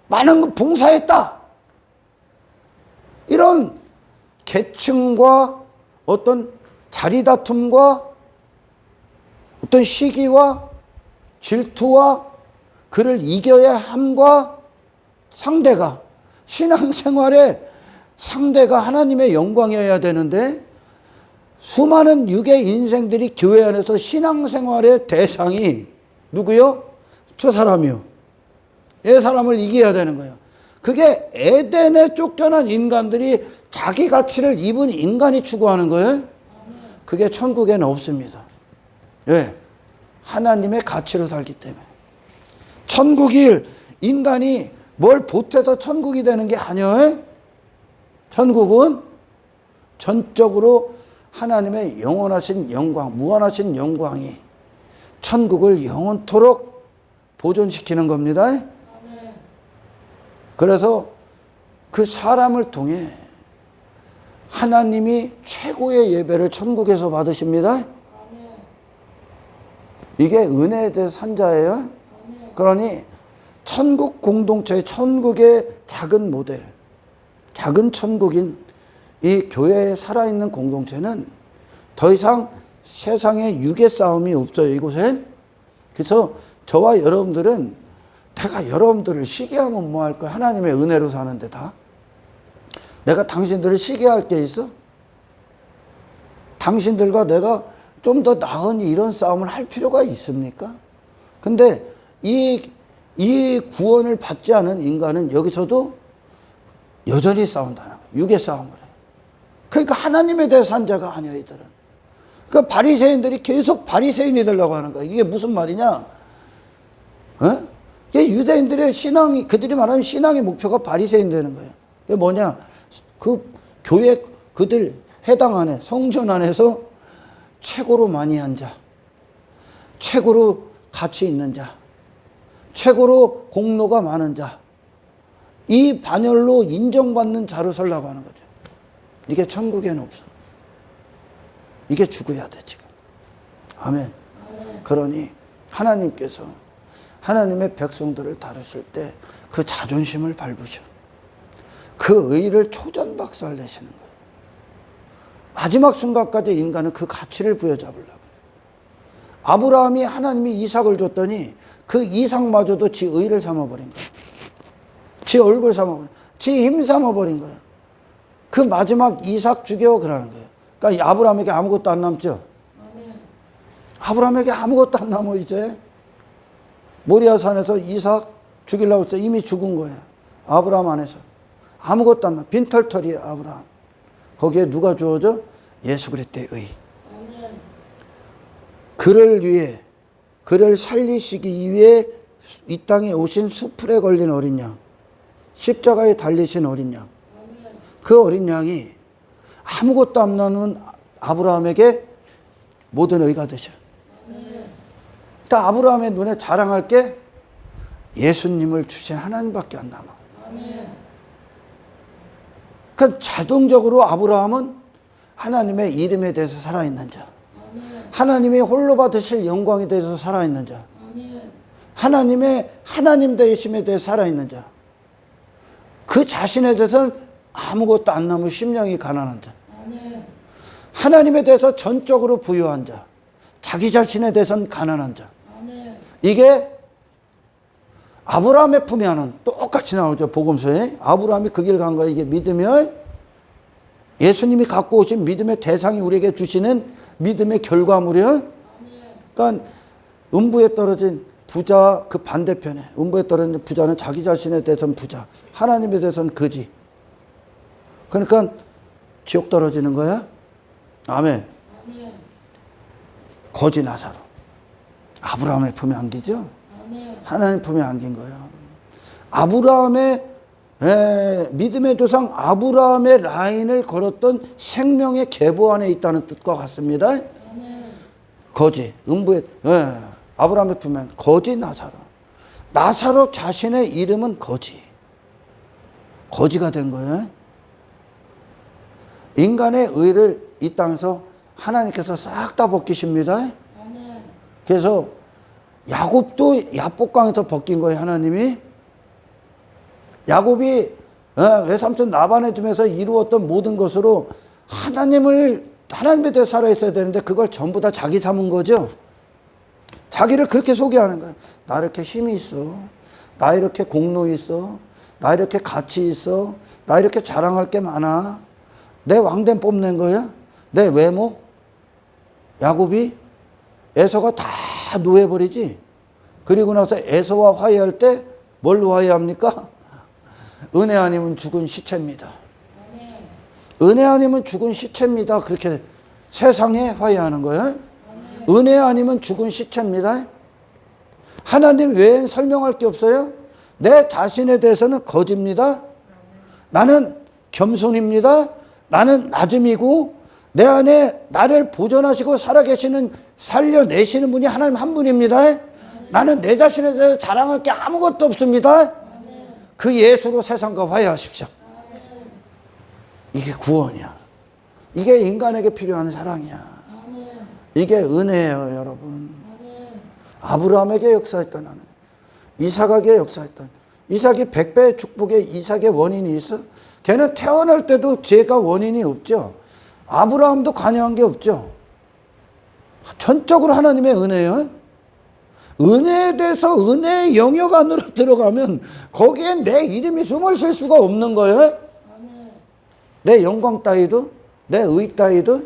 많은 봉사했다. 이런 계층과 어떤 자리다툼과 어떤 시기와 질투와 그를 이겨야 함과 상대가 신앙생활의 상대가 하나님의 영광이어야 되는데 수많은 육의 인생들이 교회 안에서 신앙생활의 대상이 누구요? 저 사람이요. 이 사람을 이겨야 되는 거예요. 그게 에덴에 쫓겨난 인간들이 자기 가치를 입은 인간이 추구하는 거예요. 그게 천국에는 없습니다. 왜? 하나님의 가치로 살기 때문에. 천국이 인간이 뭘 보태서 천국이 되는 게 아니에요. 천국은 전적으로 하나님의 영원하신 영광, 무한하신 영광이 천국을 영원토록 보존시키는 겁니다. 그래서 그 사람을 통해 하나님이 최고의 예배를 천국에서 받으십니다. 이게 은혜에 대해 산 자예요. 그러니 천국 공동체, 천국의 작은 모델, 작은 천국인 이 교회에 살아있는 공동체는 더 이상 세상에 육의 싸움이 없어요, 이곳엔. 그래서 저와 여러분들은 내가 여러분들을 시기하면 뭐 할 거야? 하나님의 은혜로 사는데 다. 내가 당신들을 시기할 게 있어? 당신들과 내가 좀 더 나은 이런 싸움을 할 필요가 있습니까? 근데 이 구원을 받지 않은 인간은 여기서도 여전히 싸운다는 거예요. 육의 싸움을 해요. 그러니까 하나님에 대해 산 자가 아니야, 이들은. 그 바리새인들이 계속 바리새인이 되려고 하는 거야. 이게 무슨 말이냐? 어? 유대인들의 신앙이, 그들이 말하는 신앙의 목표가 바리새인 되는 거예요. 그게 뭐냐? 그 교회, 그들 해당 안에, 성전 안에서 최고로 많이 한 자, 최고로 가치 있는 자, 최고로 공로가 많은 자, 이 반열로 인정받는 자로 서려고 하는 거죠. 이게 천국에는 없어. 이게 죽어야 돼, 지금. 아멘. 그러니 하나님께서 하나님의 백성들을 다루실 때 그 자존심을 밟으셔. 그 의를 초전박살내시는 거예요. 마지막 순간까지 인간은 그 가치를 부여잡으려고 그래요. 아브라함이 하나님이 이삭을 줬더니 그 이삭마저도 지 의를 삼아버린 거예요. 지 얼굴 삼아버린 거예요. 지 힘 삼아버린 거예요. 그 마지막 이삭 죽여 그러는 거예요. 그러니까 아브라함에게 아무것도 안 남죠. 아브라함에게 아무것도 안 남아 이제. 모리아산에서 이삭 죽이려고 했을 때 이미 죽은 거예요. 아브라함 안에서. 아무것도 안 남아. 빈털털이에요, 아브라함. 거기에 누가 주어져? 예수 그리스도의 의. 그를 위해, 그를 살리시기 위해 이 땅에 오신 수풀에 걸린 어린 양, 십자가에 달리신 어린 양, 그 어린 양이 아무것도 안 남은 아브라함에게 모든 의가 되셔. 그러니까 아브라함의 눈에 자랑할 게 예수님을 주신 하나님밖에 안 남아. 그러니까 자동적으로 아브라함은 하나님의 이름에 대해서 살아있는 자, 하나님의 홀로 받으실 영광에 대해서 살아있는 자, 하나님의 하나님 되심에 대해서 살아있는 자, 그 자신에 대해서는 아무것도 안 남은 심령이 가난한 자, 하나님에 대해서 전적으로 부유한 자, 자기 자신에 대해서는 가난한 자. 이게 아브라함의 품에 하는 똑같이 나오죠. 복음서에. 아브라함이 그 길 간 거예요. 이게 믿으면 예수님이 갖고 오신 믿음의 대상이 우리에게 주시는 믿음의 결과물이야. 그러니까 음부에 떨어진 부자 그 반대편에 음부에 떨어진 부자는 자기 자신에 대해서는 부자, 하나님에 대해서는 거지. 그러니까 지옥 떨어지는 거야. 아멘. 거지 나사로. 아브라함의 품에 안기죠. 하나님 품에 안긴 거예요. 아브라함의 믿음의 조상 아브라함의 라인을 걸었던 생명의 계보 안에 있다는 뜻과 같습니다. 거지 음부에 아브라함의 품에 거지 나사로. 나사로 자신의 이름은 거지가 된 거예요. 인간의 의를 이 땅에서 하나님께서 싹 다 벗기십니다. 그래서 야곱도 야복강에서 벗긴 거예요. 하나님이. 야곱이 외삼촌 라반의 집에서 이루었던 모든 것으로 하나님에 대해 살아있어야 되는데 그걸 전부 다 자기 삼은 거죠. 자기를 그렇게 소개하는 거예요. 나 이렇게 힘이 있어. 나 이렇게 공로 있어. 나 이렇게 가치 있어. 나 이렇게 자랑할 게 많아. 내 왕됨 뽐낸 거야. 내 외모. 야곱이 에서가 다 노해버리지. 그리고 나서 에서와 화해할 때 뭘로 화해합니까? 은혜 아니면 죽은 시체입니다. 은혜 아니면 죽은 시체입니다. 그렇게 세상에 화해하는 거예요. 은혜 아니면 죽은 시체입니다. 하나님 외엔 설명할 게 없어요. 내 자신에 대해서는 거짓입니다. 나는 겸손입니다. 나는 낮음이고 내 안에 나를 보존하시고 살아계시는 살려내시는 분이 하나님 한 분입니다. 나는 내 자신에 대해서 자랑할 게 아무것도 없습니다. 그 예수로 세상과 화해하십시오. 이게 구원이야. 이게 인간에게 필요한 사랑이야. 이게 은혜예요, 여러분. 아브라함에게 역사했던 하나님, 이삭에게 역사했던 이삭이 100배의 축복에 이삭의 원인이 있어? 걔는 태어날 때도 죄가 원인이 없죠. 아브라함도 관여한 게 없죠. 전적으로 하나님의 은혜예요. 은혜에 대해서 은혜의 영역 안으로 들어가면 거기에 내 이름이 숨을 쉴 수가 없는 거예요. 내 영광 따위도, 내 의 따위도.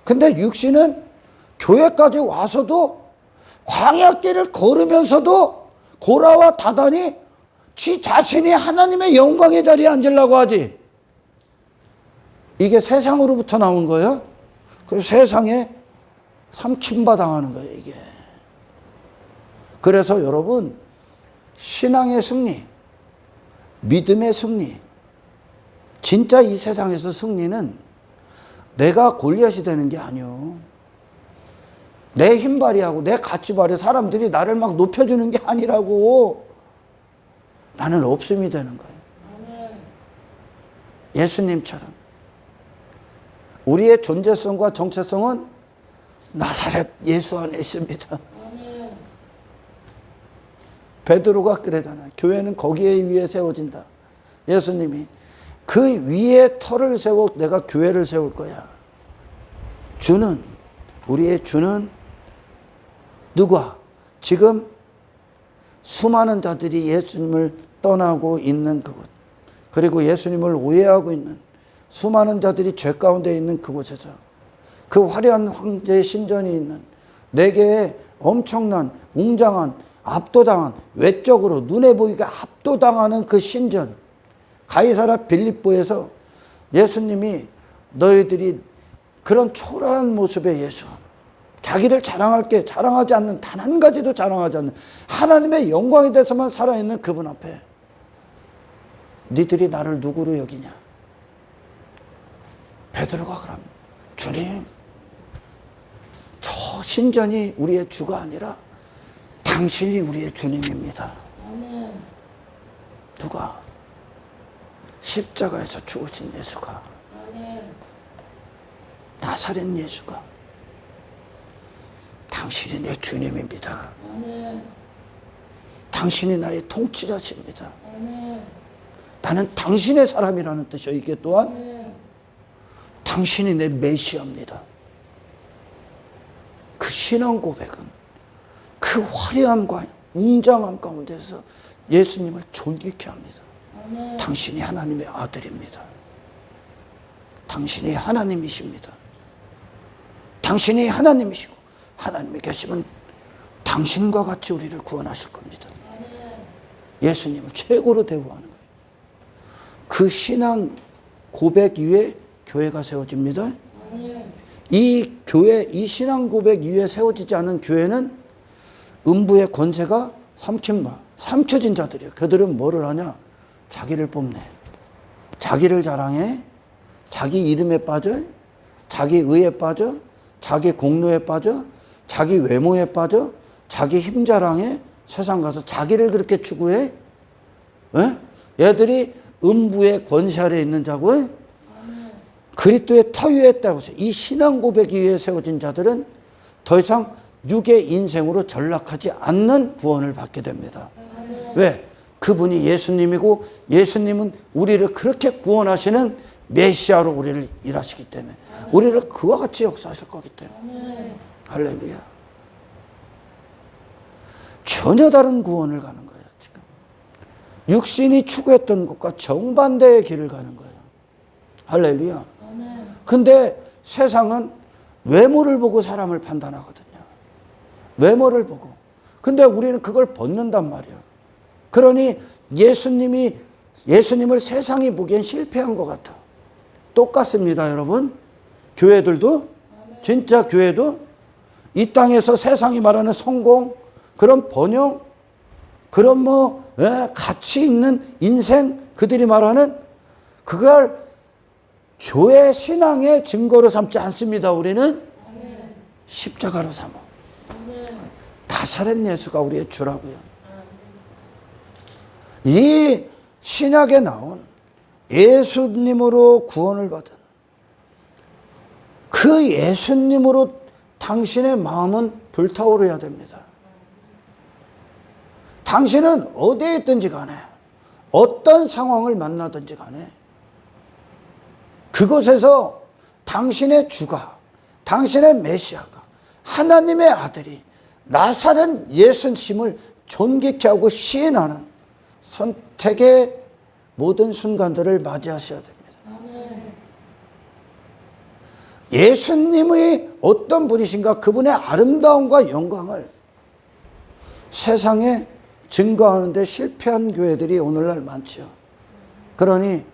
근데 육신은 교회까지 와서도 광야길을 걸으면서도 고라와 다단이 지 자신이 하나님의 영광의 자리에 앉으려고 하지. 이게 세상으로부터 나온 거예요. 그 세상에 삼킴바 당하는 거예요, 이게. 그래서 여러분, 신앙의 승리, 믿음의 승리, 진짜 이 세상에서 승리는 내가 골리앗이 되는 게 아니요. 내 힘발이하고 내 가치발이 사람들이 나를 막 높여주는 게 아니라고. 나는 없음이 되는 거예요. 예수님처럼. 우리의 존재성과 정체성은 나사렛 예수 안에 있습니다. 베드로가 그러잖아요. 교회는 거기에 위에 세워진다. 예수님이 그 위에 터를 세워 내가 교회를 세울 거야. 주는, 우리의 주는 누가? 지금 수많은 자들이 예수님을 떠나고 있는 그곳, 그리고 예수님을 오해하고 있는 수많은 자들이 죄 가운데 있는 그곳에서 그 화려한 황제의 신전이 있는 내게 엄청난 웅장한 압도당한, 외적으로 눈에 보이게 압도당하는 그 신전, 가이사라 빌립보에서 예수님이 너희들이 그런 초라한 모습의 예수, 자기를 자랑하지 않는, 단 한 가지도 자랑하지 않는 하나님의 영광에 대해서만 살아있는 그분 앞에 니들이 나를 누구로 여기냐? 베드로가 그럼, 주님, 저 신전이 우리의 주가 아니라 당신이 우리의 주님입니다. 누가? 십자가에서 죽으신 예수가, 나사렛 예수가 당신이 내 주님입니다. 당신이 나의 통치자십니다. 나는 당신의 사람이라는 뜻이요. 이게 또한 당신이 내 메시아입니다. 그 신앙 고백은 그 화려함과 웅장함 가운데서 예수님을 존귀케 합니다. 당신이 하나님의 아들입니다. 당신이 하나님이십니다. 당신이 하나님이시고 하나님이 계시면 당신과 같이 우리를 구원하실 겁니다. 예수님을 최고로 대우하는 거예요. 그 신앙 고백 위에 교회가 세워집니다. 이 교회, 이 신앙 고백 위에 세워지지 않은 교회는 음부의 권세가 삼켜진 자들이에요. 그들은 뭐를 하냐? 자기를 뽐내. 자기를 자랑해. 자기 이름에 빠져. 자기 의에 빠져. 자기 공로에 빠져. 자기 외모에 빠져. 자기 힘 자랑해. 세상 가서 자기를 그렇게 추구해. 에? 얘들이 음부의 권세 아래에 있는 자고 그리스도의 터 위에 있다고 해서 이 신앙 고백 위에 세워진 자들은 더 이상 육의 인생으로 전락하지 않는 구원을 받게 됩니다. 왜? 그분이 예수님이고 예수님은 우리를 그렇게 구원하시는 메시아로 우리를 일하시기 때문에 우리를 그와 같이 역사하실 거기 때문에 할렐루야. 전혀 다른 구원을 가는 거예요. 지금 육신이 추구했던 것과 정반대의 길을 가는 거예요. 할렐루야. 근데 세상은 외모를 보고 사람을 판단하거든요. 외모를 보고. 근데 우리는 그걸 벗는단 말이에요. 그러니 예수님을 세상이 보기엔 실패한 것 같아. 똑같습니다, 여러분. 교회들도, 진짜 교회도 이 땅에서 세상이 말하는 성공, 그런 번영, 그런 가치 있는 인생, 그들이 말하는 그걸 교회 신앙의 증거로 삼지 않습니다. 우리는 십자가로 삼아. 나사렛 예수가 우리의 주라고요. 이 신약에 나온 예수님으로 구원을 받은 그 예수님으로 당신의 마음은 불타오르야 됩니다. 당신은 어디에 있든지 간에 어떤 상황을 만나든지 간에 그곳에서 당신의 주가, 당신의 메시아가, 하나님의 아들이 나사렛 예수님을 존귀케 하고 시인하는 선택의 모든 순간들을 맞이하셔야 됩니다. 예수님의 어떤 분이신가, 그분의 아름다움과 영광을 세상에 증거하는데 실패한 교회들이 오늘날 많죠. 그러니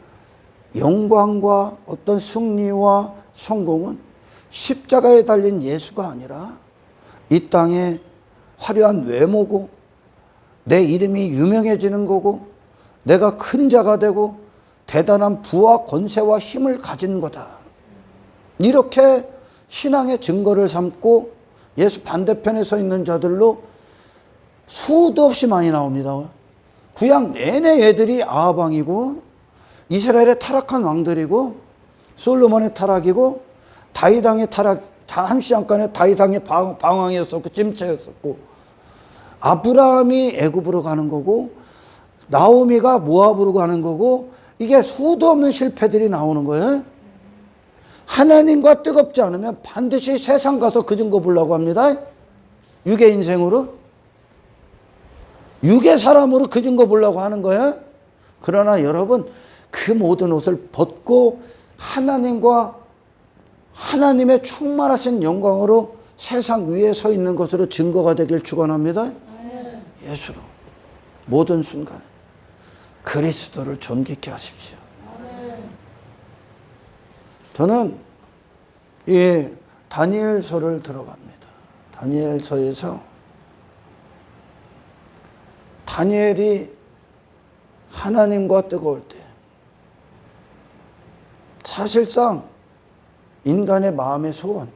영광과 어떤 승리와 성공은 십자가에 달린 예수가 아니라 이 땅에 화려한 외모고 내 이름이 유명해지는 거고 내가 큰 자가 되고 대단한 부와 권세와 힘을 가진 거다. 이렇게 신앙의 증거를 삼고 예수 반대편에 서 있는 자들로 수도 없이 많이 나옵니다. 구약 내내 애들이 아합왕이고 이스라엘의 타락한 왕들이고 솔로몬의 타락이고 다윗왕의 타락, 한시장간에 다윗왕의 방황이었었고 찜체였었고 아브라함이 애굽으로 가는 거고 나오미가 모압으로 가는 거고 이게 수도 없는 실패들이 나오는 거예요. 하나님과 뜨겁지 않으면 반드시 세상 가서 그 증거 보려고 합니다. 육의 인생으로. 육의 사람으로 그 증거 보려고 하는 거예요. 그러나 여러분 그 모든 옷을 벗고 하나님과 하나님의 충만하신 영광으로 세상 위에 서 있는 것으로 증거가 되길 축원합니다. 예수로 모든 순간에 그리스도를 존귀케 하십시오. 저는 이 다니엘서를 들어갑니다. 다니엘서에서 다니엘이 하나님과 뜨거울 때 사실상 인간의 마음의 소원,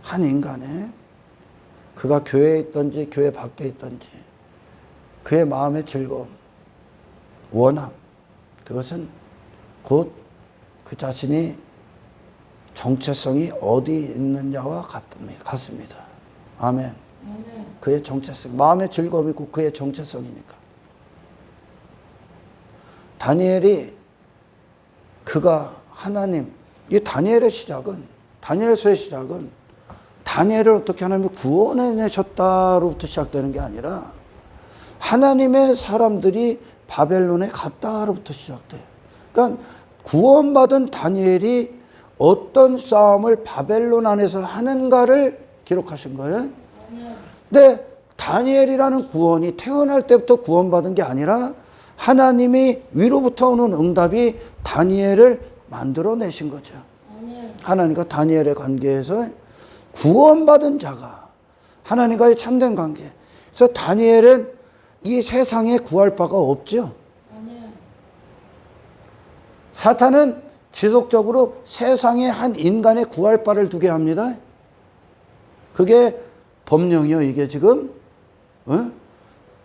한 인간의 그가 교회에 있든지 교회 밖에 있든지 그의 마음의 즐거움, 원함, 그것은 곧 그 자신이 정체성이 어디 있느냐와 같습니다. 아멘. 그의 정체성, 마음의 즐거움이 곧 그의 정체성이니까. 다니엘이 그가 하나님, 이 다니엘의 시작은, 다니엘서의 시작은 다니엘을 어떻게 하나님이 구원해내셨다로부터 시작되는 게 아니라 하나님의 사람들이 바벨론에 갔다로부터 시작돼요. 그러니까 구원받은 다니엘이 어떤 싸움을 바벨론 안에서 하는가를 기록하신 거예요. 근데 다니엘이라는 구원이 태어날 때부터 구원받은 게 아니라 하나님이 위로부터 오는 응답이 다니엘을 만들어내신 거죠. 하나님과 다니엘의 관계에서 구원받은 자가 하나님과의 참된 관계. 그래서 다니엘은 이 세상에 구할 바가 없죠. 사탄은 지속적으로 세상에 한 인간의 구할 바를 두게 합니다. 그게 법령이요. 이게 지금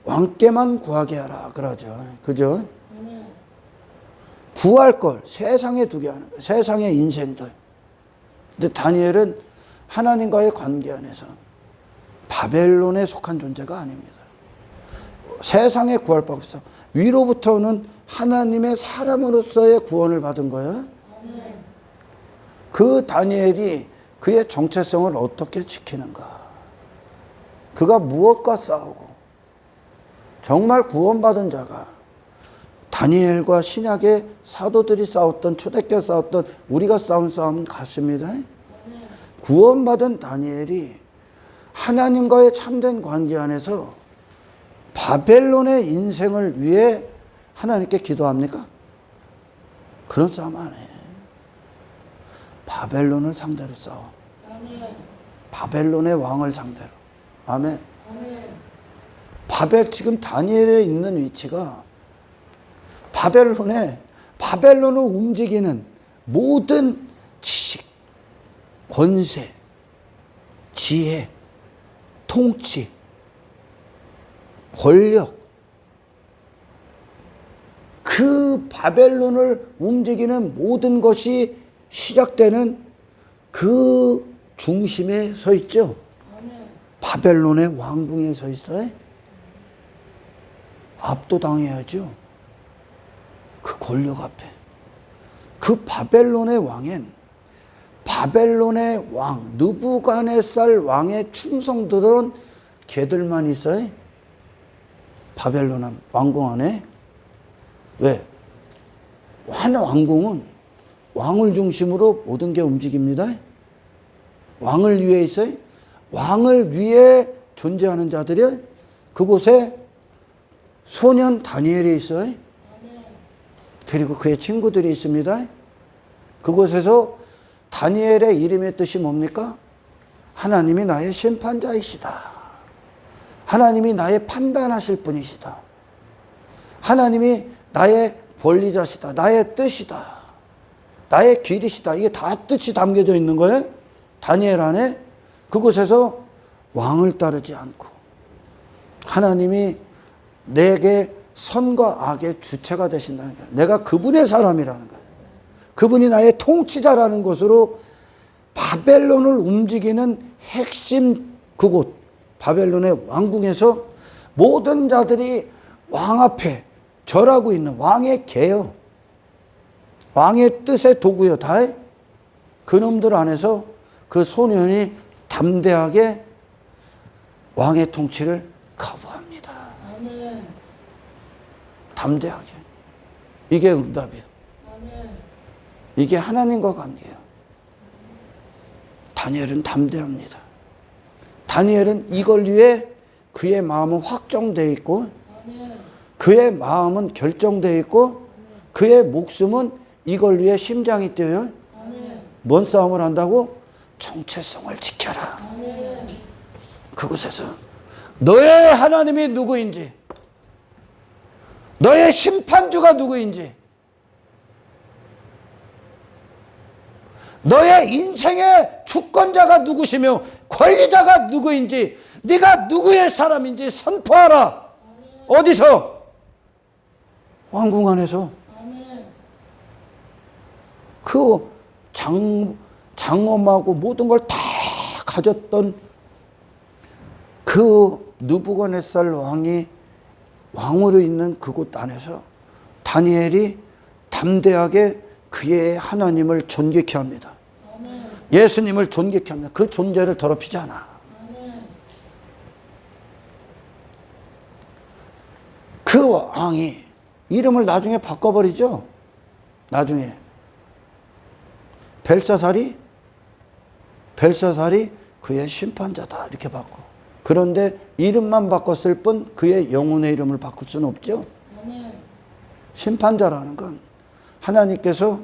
왕께만 구하게 하라 그러죠. 그죠? 구할 걸 세상에 두게 하는 거예요. 세상의 인생들. 근데 다니엘은 하나님과의 관계 안에서 바벨론에 속한 존재가 아닙니다. 세상에 구할 바 없어. 위로부터는 하나님의 사람으로서의 구원을 받은 거예요. 그 다니엘이 그의 정체성을 어떻게 지키는가? 그가 무엇과 싸우고 정말 구원받은 자가 다니엘과 신약의 사도들이 싸웠던 초대교회 싸웠던 우리가 싸운 싸움은 같습니다. 구원받은 다니엘이 하나님과의 참된 관계 안에서 바벨론의 인생을 위해 하나님께 기도합니까? 그런 싸움 안 해. 바벨론을 상대로 싸워. 바벨론의 왕을 상대로. 아멘. 지금 다니엘에 있는 위치가 바벨론을 움직이는 모든 지식, 권세, 지혜, 통치, 권력, 그 바벨론을 움직이는 모든 것이 시작되는 그 중심에 서 있죠. 바벨론의 왕궁에 서 있어요. 압도당해야죠. 그 권력 앞에. 그 바벨론의 왕엔 바벨론의 왕, 느부갓네살 왕의 충성들은 걔들만 있어요. 바벨론 왕궁 안에. 왜? 한 왕궁은 왕을 중심으로 모든 게 움직입니다. 왕을 위해 있어요. 왕을 위해 존재하는 자들이 그곳에 소년 다니엘이 있어요. 그리고 그의 친구들이 있습니다. 그곳에서 다니엘의 이름의 뜻이 뭡니까? 하나님이 나의 심판자이시다. 하나님이 나의 판단하실 분이시다. 하나님이 나의 권리자시다. 나의 뜻이다. 나의 길이시다. 이게 다 뜻이 담겨져 있는 거예요. 다니엘 안에. 그곳에서 왕을 따르지 않고 하나님이 내게 선과 악의 주체가 되신다는 거예요. 내가 그분의 사람이라는 거예요. 그분이 나의 통치자라는 것으로 바벨론을 움직이는 핵심 그곳 바벨론의 왕궁에서 모든 자들이 왕 앞에 절하고 있는 왕의 개요. 왕의 뜻의 도구요. 다 그놈들 안에서 그 소년이 담대하게 왕의 통치를 거부합니다. 아멘. 담대하게. 이게 응답이에요. 아멘. 이게 하나님과 관계예요. 다니엘은 담대합니다. 다니엘은 이걸 위해 그의 마음은 확정되어 있고 아멘. 그의 마음은 결정되어 있고 그의 목숨은 이걸 위해 심장이 뛰어요. 아멘. 뭔 싸움을 한다고? 정체성을 지켜라. 아멘. 그곳에서 너의 하나님이 누구인지, 너의 심판주가 누구인지, 너의 인생의 주권자가 누구시며 권리자가 누구인지, 네가 누구의 사람인지 선포하라. 아멘. 어디서? 왕궁 안에서. 아멘. 그 장엄하고 모든 걸 다 가졌던 그 느부갓네살 왕이 왕으로 있는 그곳 안에서 다니엘이 담대하게 그의 하나님을 존귀케 합니다. 예수님을 존귀케 합니다. 그 존재를 더럽히지 않아. 그 왕이 이름을 나중에 바꿔버리죠. 나중에 벨사살이 그의 심판자다 이렇게 바꿔. 그런데 이름만 바꿨을 뿐 그의 영혼의 이름을 바꿀 수는 없죠. 심판자라는 건 하나님께서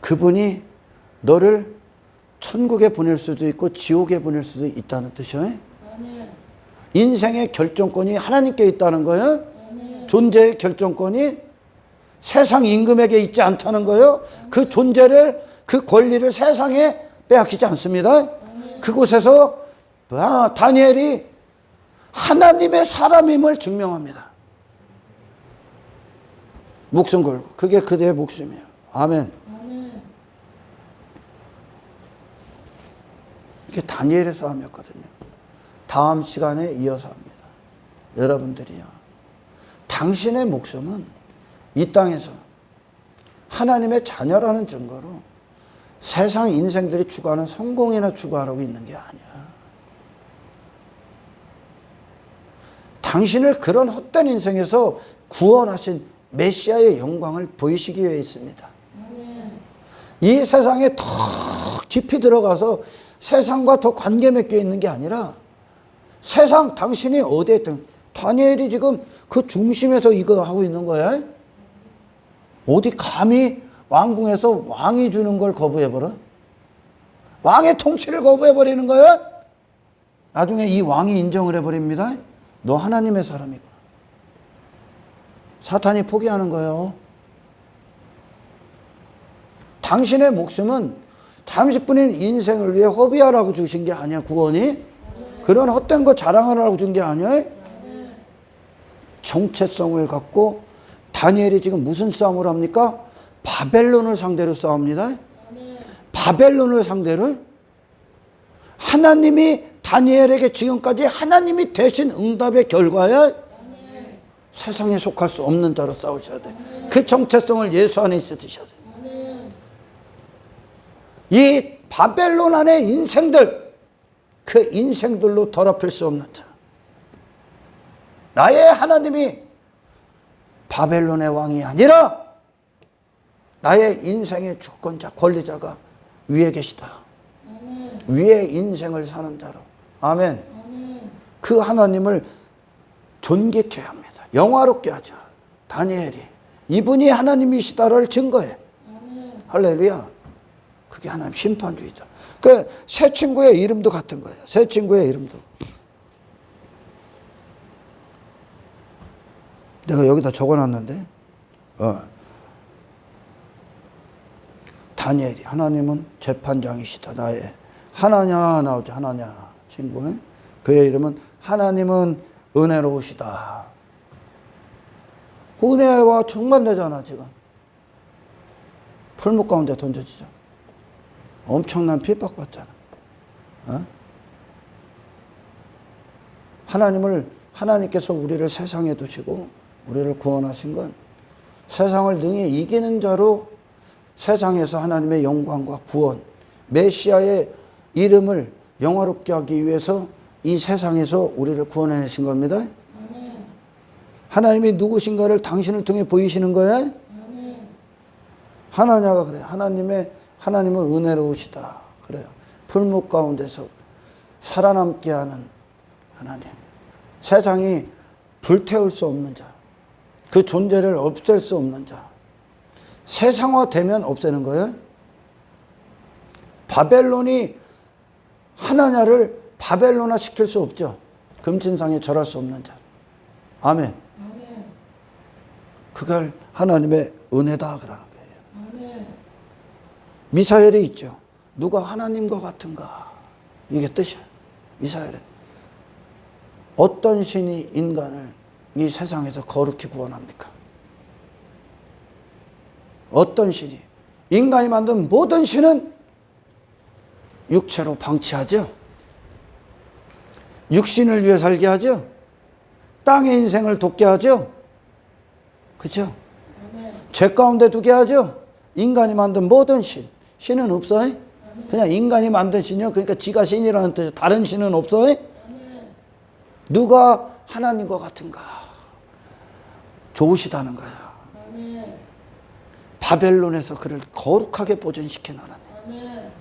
그분이 너를 천국에 보낼 수도 있고 지옥에 보낼 수도 있다는 뜻이에요. 인생의 결정권이 하나님께 있다는 거예요. 존재의 결정권이 세상 임금에게 있지 않다는 거예요. 그 존재를, 그 권리를 세상에 빼앗기지 않습니다. 그곳에서 다니엘이 하나님의 사람임을 증명합니다. 목숨 걸고. 그게 그대의 목숨이에요. 아멘. 이게 다니엘의 싸움이었거든요. 다음 시간에 이어서 합니다. 여러분들이요, 당신의 목숨은 이 땅에서 하나님의 자녀라는 증거로 세상 인생들이 추구하는 성공이나 추구하려고 있는 게 아니야. 당신을 그런 헛된 인생에서 구원하신 메시아의 영광을 보이시기 위해 있습니다. 이 세상에 더 깊이 들어가서 세상과 더 관계 맺혀 있는 게 아니라 세상 당신이 어디에 있든 다니엘이 지금 그 중심에서 이거 하고 있는 거야. 어디 감히 왕궁에서 왕이 주는 걸 거부해버려? 왕의 통치를 거부해버리는 거야? 나중에 이 왕이 인정을 해버립니다. 너 하나님의 사람이구나. 사탄이 포기하는 거예요. 당신의 목숨은 잠시뿐인 인생을 위해 허비하라고 주신 게 아니야, 구원이. 그런 헛된 거 자랑하라고 준 게 아니야. 정체성을 갖고 다니엘이 지금 무슨 싸움을 합니까? 바벨론을 상대로 싸웁니다. 바벨론을 상대로. 하나님이 다니엘에게 지금까지 하나님이 대신 응답의 결과야. 세상에 속할 수 없는 자로 싸우셔야 돼. 그 정체성을 예수 안에 있으셔야 돼. 이 바벨론 안의 인생들, 그 인생들로 더럽힐 수 없는 자. 나의 하나님이 바벨론의 왕이 아니라 나의 인생의 주권자, 권리자가 위에 계시다. 위에 인생을 사는 자로. 아멘. 그 하나님을 존귀케 합니다. 영화롭게 하죠. 다니엘이 이분이 하나님이시다를 증거해. 할렐루야. 그게 하나님 심판주의다. 그 새 친구의 이름도 같은 거예요. 새 친구의 이름도. 내가 여기다 적어놨는데, 다니엘이 하나님은 재판장이시다. 나의 하나냐 나오죠. 하나냐 친구. 그의 이름은 하나님은 은혜로우시다. 은혜와 정반대잖아 지금. 풀무 가운데 던져지죠. 엄청난 핍박받잖아. 하나님께서 우리를 세상에 두시고 우리를 구원하신 건 세상을 능히 이기는 자로 세상에서 하나님의 영광과 구원, 메시아의 이름을 영화롭게 하기 위해서 이 세상에서 우리를 구원해내신 겁니다. 하나님이 누구신가를 당신을 통해 보이시는 거야. 하나냐가 그래. 하나님은 은혜로우시다. 그래요. 풀무 가운데서 살아남게 하는 하나님. 세상이 불태울 수 없는 자. 그 존재를 없앨 수 없는 자. 세상화되면 없애는 거예요. 바벨론이 하나냐를 바벨론화 시킬 수 없죠. 금신상에 절할 수 없는 자. 아멘. 그걸 하나님의 은혜다 그러는 거예요. 미사엘이 있죠. 누가 하나님과 같은가. 이게 뜻이에요. 미사엘은. 어떤 신이 인간을 이 세상에서 거룩히 구원합니까? 어떤 신이? 인간이 만든 모든 신은 육체로 방치하죠. 육신을 위해 살게 하죠. 땅의 인생을 돕게 하죠. 그렇죠? 죄 가운데 두게 하죠. 인간이 만든 모든 신은 없어요. 그냥 인간이 만든 신이요. 그러니까 지가 신이라는 뜻이 다른 신은 없어요. 누가 하나님과 같은가? 좋으시다는 거야. 바벨론에서 그를 거룩하게 보존시킨 하나님.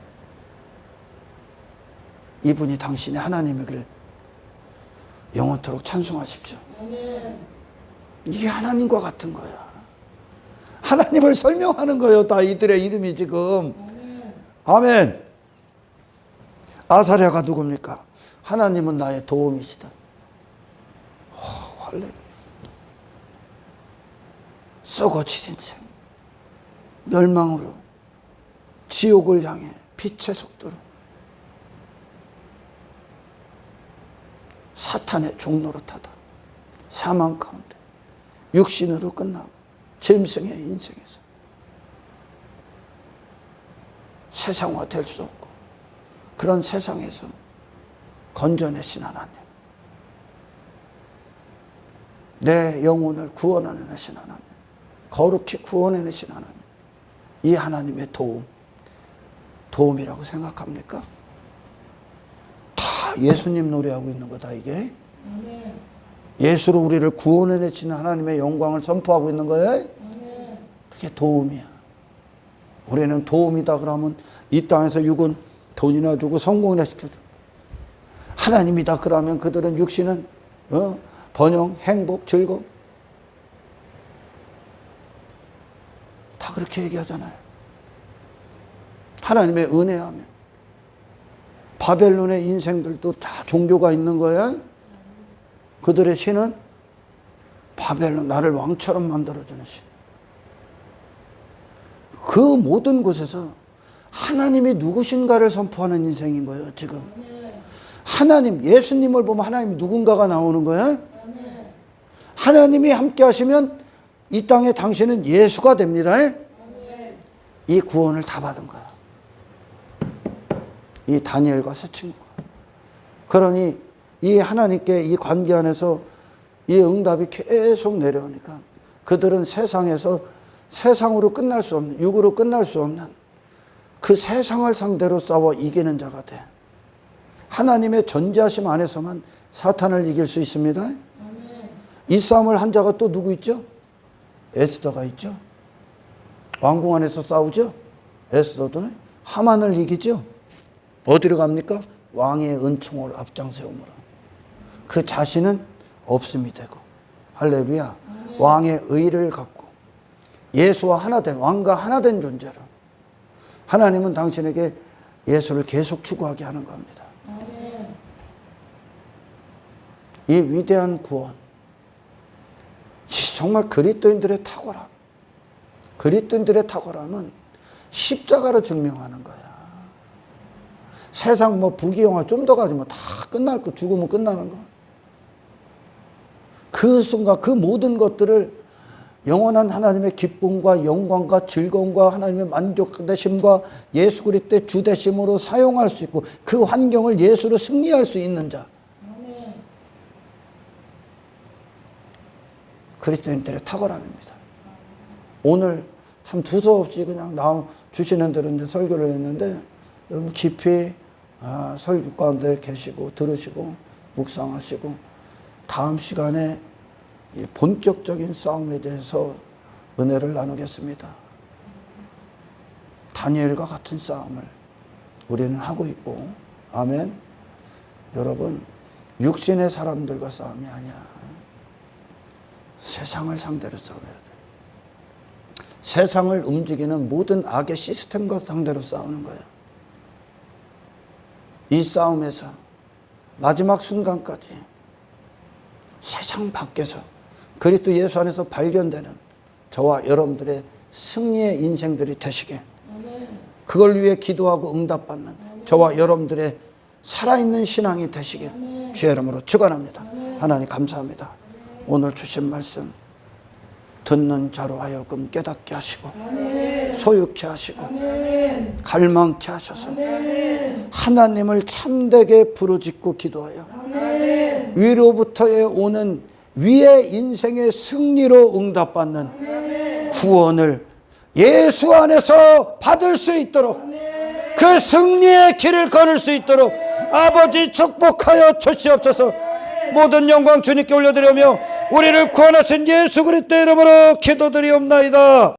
이분이 당신의 하나님이길 영원토록 찬송하십시오. 이게 하나님과 같은 거야. 하나님을 설명하는 거예요. 다 이들의 이름이 지금. 아멘. 아사랴가 누굽니까? 하나님은 나의 도움이시다. 할렐루야. 썩어질 인생, 멸망으로 지옥을 향해 빛의 속도로 사탄의 종노릇하다 사망 가운데 육신으로 끝나고 짐승의 인생에서 세상화 될 수 없고 그런 세상에서 건져내신 하나님, 내 영혼을 구원해내신 하나님, 거룩히 구원해내신 하나님, 이 하나님의 도움이라고 생각합니까? 다 예수님 노래하고 있는 거다 이게. 예수로 우리를 구원해내시는 하나님의 영광을 선포하고 있는 거예요. 그게 도움이야. 우리는 도움이다 그러면 이 땅에서 육은 돈이나 주고 성공이나 시켜줘. 하나님이다 그러면 그들은 육신은 번영, 행복, 즐거움 다 그렇게 얘기하잖아요. 하나님의 은혜하면 바벨론의 인생들도 다 종교가 있는 거야. 그들의 신은 바벨론, 나를 왕처럼 만들어주는 신. 그 모든 곳에서 하나님이 누구신가를 선포하는 인생인 거예요 지금. 하나님, 예수님을 보면 하나님이 누군가가 나오는 거야. 하나님이 함께 하시면 이 땅에 당신은 예수가 됩니다. 이 구원을 다 받은 거야. 이 다니엘과 새 친구가. 그러니 이 하나님께 이 관계 안에서 이 응답이 계속 내려오니까 그들은 세상에서 세상으로 끝날 수 없는, 육으로 끝날 수 없는 그 세상을 상대로 싸워 이기는 자가 돼. 하나님의 전지하심 안에서만 사탄을 이길 수 있습니다. 이 싸움을 한 자가 또 누구 있죠? 에스더가 있죠. 왕궁 안에서 싸우죠. 에스더도 하만을 이기죠. 어디로 갑니까? 왕의 은총을 앞장세움으로. 그 자신은 없음이 되고, 할렐루야. 왕의 의를 갖고 예수와 하나 된, 왕과 하나 된 존재로 하나님은 당신에게 예수를 계속 추구하게 하는 겁니다. 이 위대한 구원, 정말 그리스도인들의 탁월함, 그리스도인들의 탁월함은 십자가로 증명하는 거야. 세상 뭐 부귀영화 좀 더 가지면 다 끝날 거, 죽으면 끝나는 거. 그 순간 그 모든 것들을 영원한 하나님의 기쁨과 영광과 즐거움과 하나님의 만족되심과 예수 그리스도의 주되심으로 사용할 수 있고 그 환경을 예수로 승리할 수 있는 자. 그리스도인들의 탁월함입니다. 오늘 참 두서없이 그냥 주시는 대로 이제 설교를 했는데 여러분 깊이 설교 가운데 계시고 들으시고 묵상하시고 다음 시간에 본격적인 싸움에 대해서 은혜를 나누겠습니다. 다니엘과 같은 싸움을 우리는 하고 있고, 아멘. 여러분, 육신의 사람들과 싸움이 아니야. 세상을 상대로 싸워야 돼. 세상을 움직이는 모든 악의 시스템과 상대로 싸우는 거야. 이 싸움에서 마지막 순간까지 세상 밖에서 그리스도 예수 안에서 발견되는 저와 여러분들의 승리의 인생들이 되시게, 그걸 위해 기도하고 응답받는 저와 여러분들의 살아있는 신앙이 되시길 주의 이름으로 축원합니다. 하나님 감사합니다. 오늘 주신 말씀 듣는 자로 하여금 깨닫게 하시고 소유케 하시고 갈망케 하셔서 하나님을 참되게 부르짖고 기도하여 위로부터의 오는 위의 인생의 승리로 응답받는 구원을 예수 안에서 받을 수 있도록 그 승리의 길을 걸을 수 있도록 아버지 축복하여 주시옵소서. 모든 영광 주님께 올려드리며 우리를 구원하신 예수 그리스도의 이름으로 기도드리옵나이다.